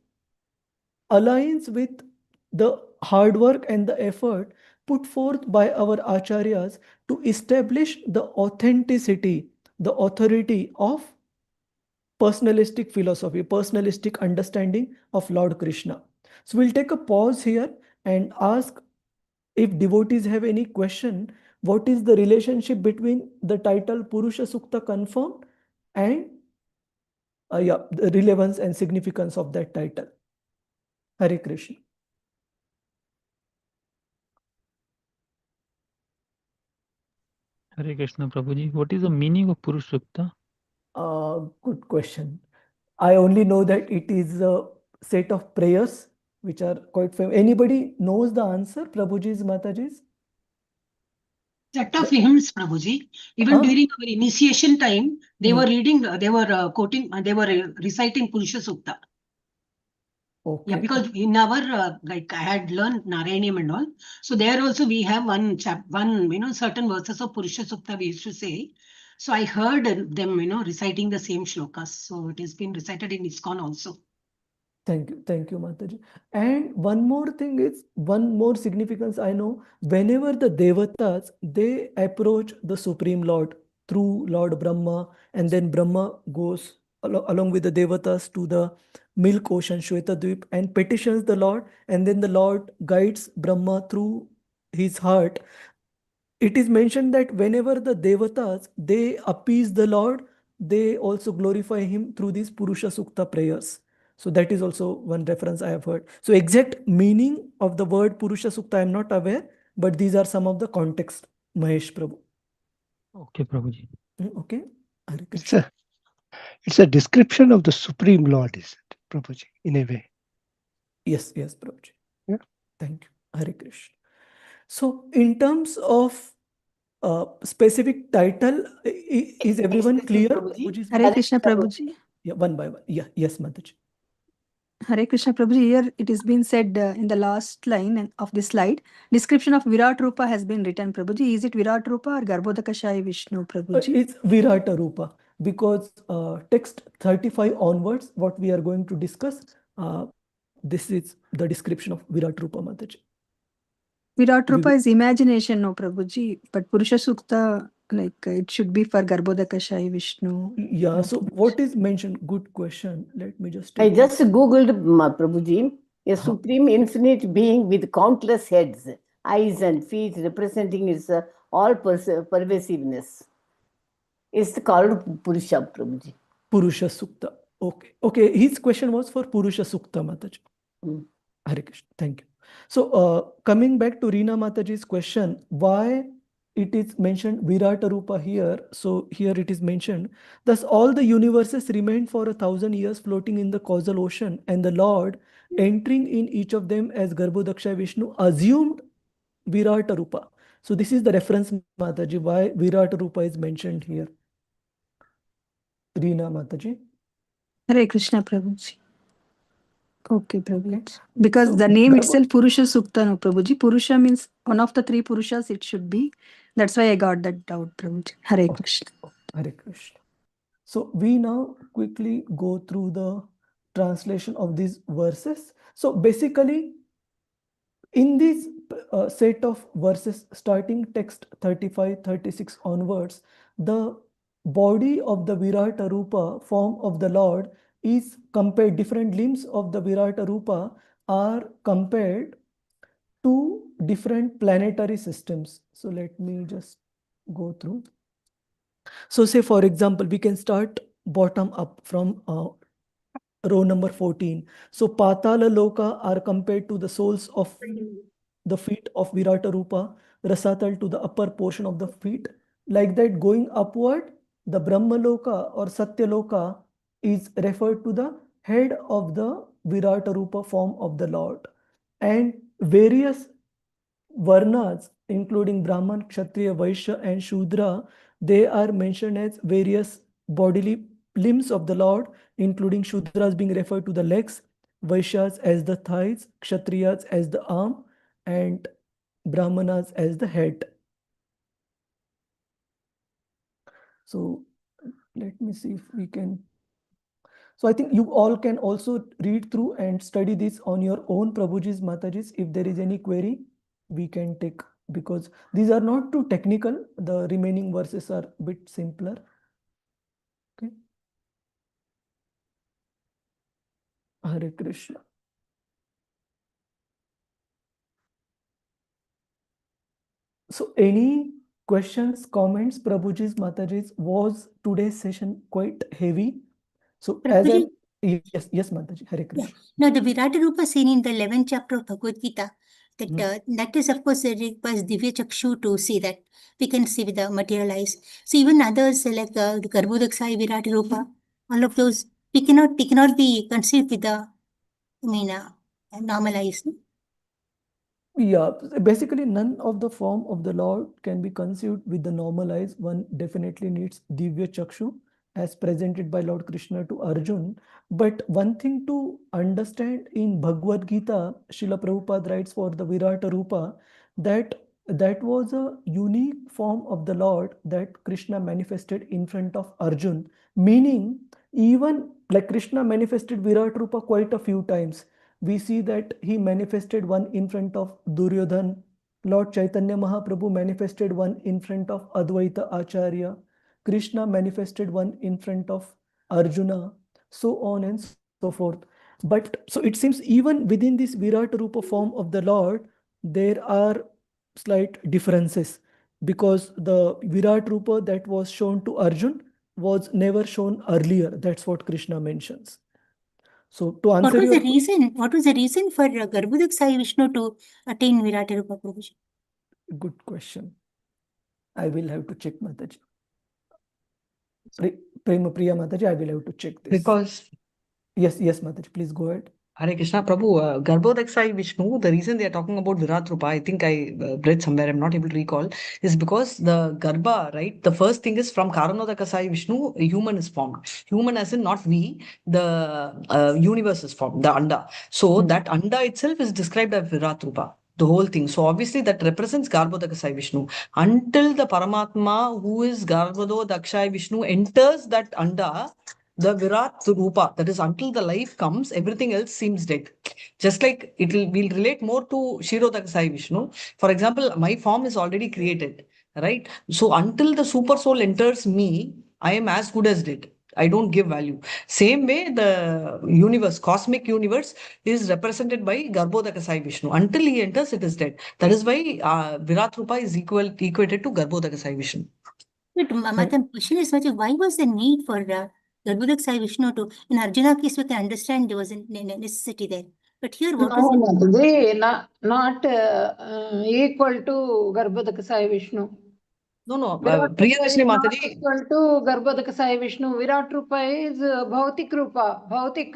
aligns with the hard work and the effort put forth by our acharyas to establish the authenticity, the authority of personalistic philosophy, personalistic understanding of Lord Krishna. So we'll take a pause here and ask if devotees have any question, what is the relationship between the title Purusha Sukta Confirmed and the relevance and significance of that title. Hare Krishna. Hare Krishna, Prabhuji. What is the meaning of Purusha Sukta? Good question. I only know that it is a set of prayers which are quite famous. Anybody knows the answer, Prabhuji's, Mataji's? Set of hymns, Prabhuji. Even during our initiation time, they were reading, they were quoting, they were reciting Purusha Sukta. Okay. Yeah, because in our, like I had learned Narayaniam and all. So there also we have one, certain verses of Purusha Sukta we used to say. So I heard them, reciting the same shlokas. So it has been recited in ISKCON also. Thank you, Mataji. And one more thing is, one more significance I know, whenever the Devatas, they approach the Supreme Lord through Lord Brahma, and then Brahma goes along with the Devatas to the milk ocean, Shwetadvip, and petitions the Lord, and then the Lord guides Brahma through his heart. It is mentioned that whenever the Devatas, they appease the Lord, they also glorify him through these Purusha Sukta prayers. So that is also one reference I have heard. So exact meaning of the word Purusha Sukta I am not aware, but these are some of the context, Mahesh Prabhu. Okay, Prabhuji. Okay. It's a description of the Supreme Lord, is it, Prabhuji, in a way? Yes, Prabhuji. Yeah. Thank you. Hare Krishna. So in terms of specific title, is everyone clear? Hare Krishna, Prabhuji. Yeah, one by one. Yeah, yes, Mataji. Hare Krishna, Prabhuji. Here it is being said in the last line of this slide, description of Virat Rupa has been written, Prabhuji. Is it Virat Rupa or Garbhodakashaya Vishnu, Prabhuji? It's Virata Rupa, because text 35 onwards, what we are going to discuss, this is the description of Virat Rupa, Mataji. Virat Rupa is imagination, no, Prabhuji. But Purusha Sukta, like it should be for Garbhodakashaya Vishnu. Yeah, so what is mentioned? Good question. Let me just I just googled, Prabhuji, a supreme infinite being with countless heads, eyes and feet, representing its all pervasiveness. It's called Purusha, Prabhuji. Purusha Sukta. Okay. His question was for Purusha Sukta, Mataji. Hare Krishna. Thank you. So coming back to Reena Mataji's question, why it is mentioned Virata Rupa here. So here it is mentioned, thus all the universes remained for 1,000 years floating in the causal ocean, and the Lord, entering in each of them as Garbhodakshaya Vishnu, assumed Virata Rupa. So this is the reference, Mataji, why Virata Rupa is mentioned here. Reena Mataji. Hare Krishna, Prabhuji. Okay, Prabhuji. Because So the name Garbha- itself Purusha Sukta, no, Prabhuji. Purusha means one of the three Purushas it should be. That's why I got that doubt, Prabhuji. Hare Krishna. Hare Krishna. So we now quickly go through the translation of these verses. So basically, in this set of verses, starting text 35, 36 onwards, the body of the Virata Rupa, form of the Lord, is compared, different limbs of the Virata Rupa are compared to different planetary systems. So let me just go through. So say, for example, we can start bottom up from row number 14. So Patala Loka are compared to the soles of the feet of Virata Rupa, Rasatal to the upper portion of the feet. Like that, going upward, the Brahma Loka or Satya Loka is referred to the head of the Virata Rupa form of the Lord. And various Varnas, including Brahman, Kshatriya, Vaishya, and Shudra, they are mentioned as various bodily limbs of the Lord, including Shudras being referred to the legs, Vaishyas as the thighs, Kshatriyas as the arm, and Brahmanas as the head. So let me see if we can. So I think you all can also read through and study this on your own, Prabhuji's, Mataji's. If there is any query, we can take, because these are not too technical. The remaining verses are a bit simpler. Okay. Hare Krishna. So any questions, comments, Prabhuji's, Mataji's? Was today's session quite heavy? So as Prabhuji? yes, Mataji, Hare Krishna. Now, the Virata Rupa seen in the 11th chapter of Bhagavad Gita, that is, of course, it requires Divya Chakshu to see that. We can see with the material eyes. So even others like Garbhodaksai, Virata Rupa, all of those, we cannot be conceived with the, normal eyes. Yeah, basically none of the form of the Lord can be conceived with the normal eyes. One definitely needs Divya Chakshu as presented by Lord Krishna to Arjun. But one thing to understand in Bhagavad Gita, Srila Prabhupada writes for the Virata Rupa that was a unique form of the Lord that Krishna manifested in front of Arjun. Meaning, even like Krishna manifested Virata Rupa quite a few times. We see that he manifested one in front of Duryodhan. Lord Chaitanya Mahaprabhu manifested one in front of Advaita Acharya. Krishna manifested one in front of Arjuna, so on and so forth. But so it seems even within this Virata Rupa form of the Lord, there are slight differences, because the Virat Rupa that was shown to Arjun was never shown earlier. That's what Krishna mentions. So to answer What was the reason for Garbhodaksai Vishnu to attain Virata Rupa, Prabhuji? Good question. I will have to check, Mataji. Prema Priya Mataji, I will have to check this. Because yes, Mataji, please go ahead. Hare Krishna, Prabhu, Garbhodaksai Vishnu, the reason they are talking about Virat Rupa, I think I read somewhere, I'm not able to recall, is because the Garbha, right? The first thing is from Karanodakasai Vishnu, a human is formed. Human as in not we, the universe is formed, the Anda. So that Anda itself is described as Virat Rupa, the whole thing. So obviously that represents Garbhodakasai Vishnu. Until the Paramatma, who is Garbhodakasai Vishnu, enters that Anda, the Virat Rupa, that is until the life comes, everything else seems dead. Just like we'll relate more to Kshirodakasai Vishnu. For example, my form is already created, right? So until the super soul enters me, I am as good as dead. I don't give value. Same way, the universe, cosmic universe, is represented by Garbhodakasai Vishnu. Until he enters, it is dead. That is why Virat Rupa is equated to Garbhodakasai Vishnu. But Madam, question is, why was the need for Garbhodaksai Vishnu to, in Arjuna case, we can understand there was a necessity there. But here, what was No, they not equal to Garbhodakasai Vishnu. No, Virat Priyadashini Rupa is not Mataji. equal to Garbhodakasai Vishnu. Virat Rupa is Bhautik Rupa, Bhautik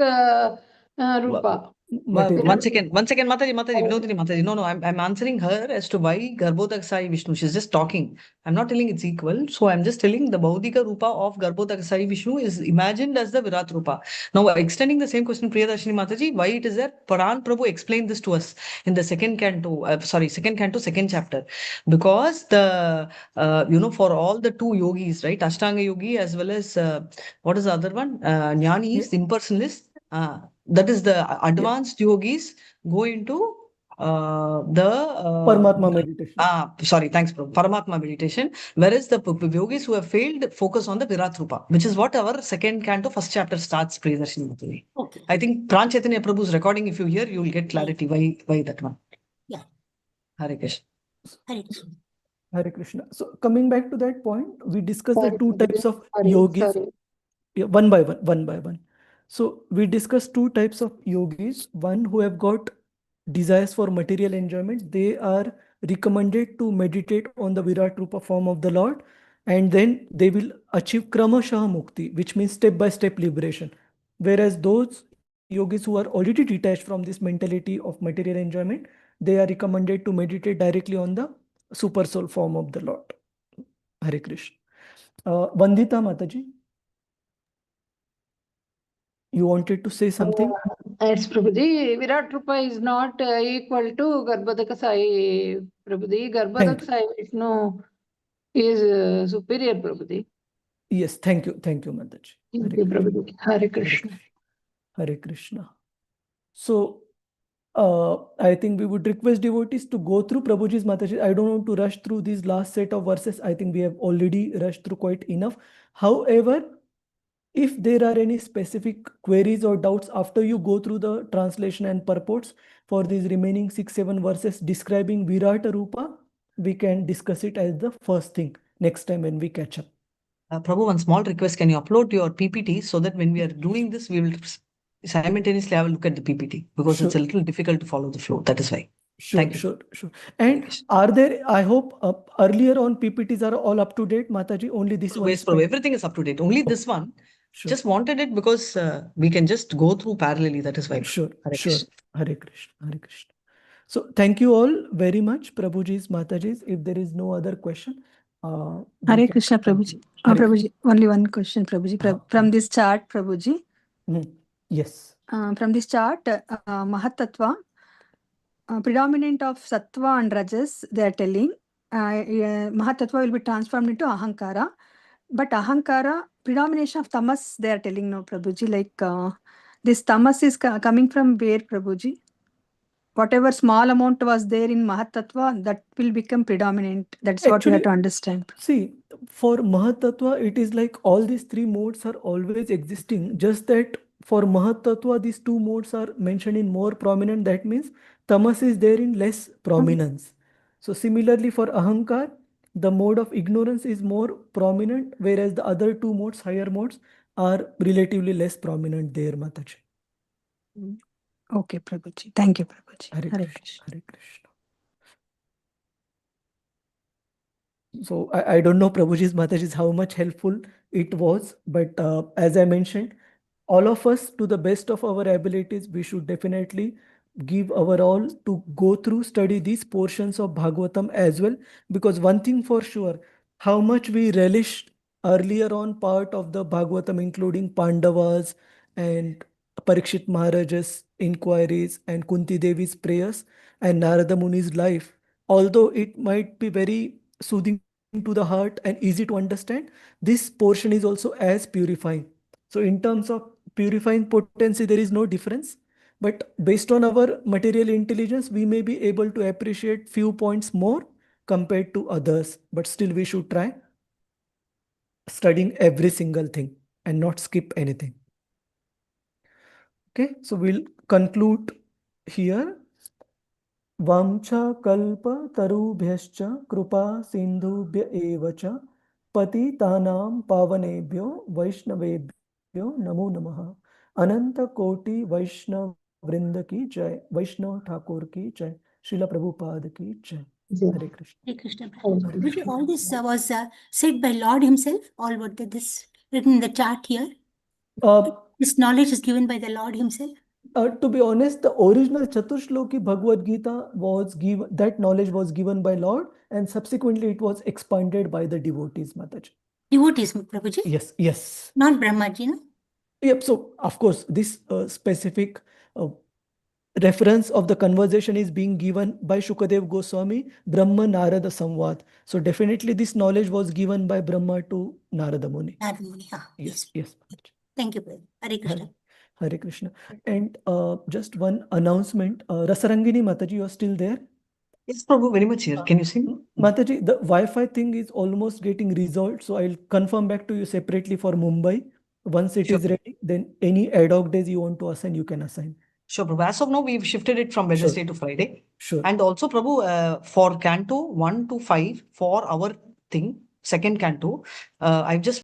Rupa. Material. One second, Mataji, Vinodini Mataji. No, I'm answering her as to why Garbhodakasai Vishnu. She's just talking. I'm not telling it's equal. So I'm just telling the Bhaudika Rupa of Garbhodakasai Vishnu is imagined as the Virat Rupa. Now, extending the same question, Priyadarshini Mataji, why it is that Paran Prabhu explained this to us in the second canto, second chapter. Because the, for all the two yogis, right? Ashtanga yogi as well as, what is the other one? Jnanis, impersonalists. That is the advanced yogis go into Paramatma meditation. Thanks, Prabhu. Paramatma meditation. Whereas the yogis who have failed focus on the Virat Rupa, which is what our second canto, first chapter starts, Priyadarshini Mataji. Okay. I think Pran Chaitanya Prabhu's recording, if you hear, you will get clarity why that one. Yeah. Hare Krishna. Hare Krishna. Hare Krishna. So coming back to that point, we discussed the two types of Sorry, yogis. sorry. Yeah, one by one. So we discussed two types of yogis. One who have got desires for material enjoyment. They are recommended to meditate on the Virat Rupa form of the Lord, and then they will achieve Kramashaha Mukti, which means step-by-step liberation. Whereas those yogis who are already detached from this mentality of material enjoyment, they are recommended to meditate directly on the Super Soul form of the Lord. Hare Krishna. Vandita Mataji, you wanted to say something? Yes, Prabhuji. Virat Rupa is not equal to Garbhodakasai, Prabhuji. Garbhodakasai Vishnu is superior, Prabhuji. Yes, thank you, Mataji. Thank you, Prabhuji. Hare Krishna. Hare Krishna. So, I think we would request devotees to go through Prabhuji's Mataji. I don't want to rush through these last set of verses. I think we have already rushed through quite enough. However, if there are any specific queries or doubts after you go through the translation and purports for these remaining 6-7 verses describing Virata Rupa, we can discuss it as the first thing next time when we catch up. Prabhu, one small request. Can you upload your PPT so that when we are doing this, we will simultaneously have a look at the PPT because it's a little difficult to follow the flow. That is why. Thank you. Sure. And are there, I hope earlier on PPTs are all up to date, Mataji, only this one is Prabhu, everything is up to date. Only this one. Just wanted it because we can just go through parallelly. That is why. Sure. Hare Krishna. So thank you all very much, Prabhuji's, Mataji's. If there is no other question. Hare Krishna, Prabhuji. Prabhuji, only one question, Prabhuji. From this chart, Prabhuji. Yes. From this chart, Mahatattva, predominant of Sattva and Rajas, they are telling. Mahatattva will be transformed into Ahankara. But Ahankara, predomination of Tamas, they are telling, no, Prabhuji. Like this Tamas is coming from where, Prabhuji? Whatever small amount was there in Mahatattva, that will become predominant. That's what we have to understand. See, for Mahatattva, it is like all these three modes are always existing. Just that for Mahatattva, these two modes are mentioned in more prominent. That means Tamas is there in less prominence. So similarly for Ahankar, the mode of ignorance is more prominent, whereas the other two modes, higher modes, are relatively less prominent there, Mataji. Okay, Prabhuji. Thank you, Prabhuji. Hare Krishna. So I don't know, Prabhuji's Mataji's, how much helpful it was, but as I mentioned, all of us, to the best of our abilities, we should definitely give our all to go through, study these portions of Bhagavatam as well, because one thing for sure, how much we relished earlier on part of the Bhagavatam, including Pandavas and Parikshit Maharaj's inquiries and Kunti Devi's prayers and Narada Muni's life, although it might be very soothing to the heart and easy to understand, this portion is also as purifying. So in terms of purifying potency, there is no difference. But based on our material intelligence, we may be able to appreciate few points more compared to others. But still we should try studying every single thing and not skip anything. Okay, so we'll conclude here. Vamcha kalpa tarubhyascha krupa sindhubhya evacha patitanam pavanebhyo vaishnavebhyo namo namaha. Ananta koti Vaishnav Vrinda ki jai, Vaishnav Thakur ki jai, Srila Prabhupada ki jai. Hare Krishna. Hare Krishna. Prabhuji, all this was said by Lord himself, all what this written in the chart here. This knowledge is given by the Lord himself. To be honest, the original Chaturshloki Bhagavad Gita was given, that knowledge was given by Lord, and subsequently it was expanded by the devotees, Mataji. Devotees, Prabhuji? Yes, yes. Not Brahmaji, no? Yep, so of course, this specific reference of the conversation is being given by Shukadev Goswami, Brahma Narada Samvad. So definitely this knowledge was given by Brahma to Narada Muni. Narada Muni, Yes, yes. Thank you, Prabhu. Hare Krishna. Hare Krishna. And just one announcement, Rasarangini Mataji, you are still there? Yes, Prabhu, very much here. Can you see me? Mataji, the Wi-Fi thing is almost getting resolved, so I'll confirm back to you separately for Mumbai. Once it is ready, then any ad hoc days you want to assign, you can assign. Sure, Prabhu. As of now, we've shifted it from Wednesday to Friday. Sure. And also, Prabhu, for Canto 1 to 5, for our thing, second Canto, I've just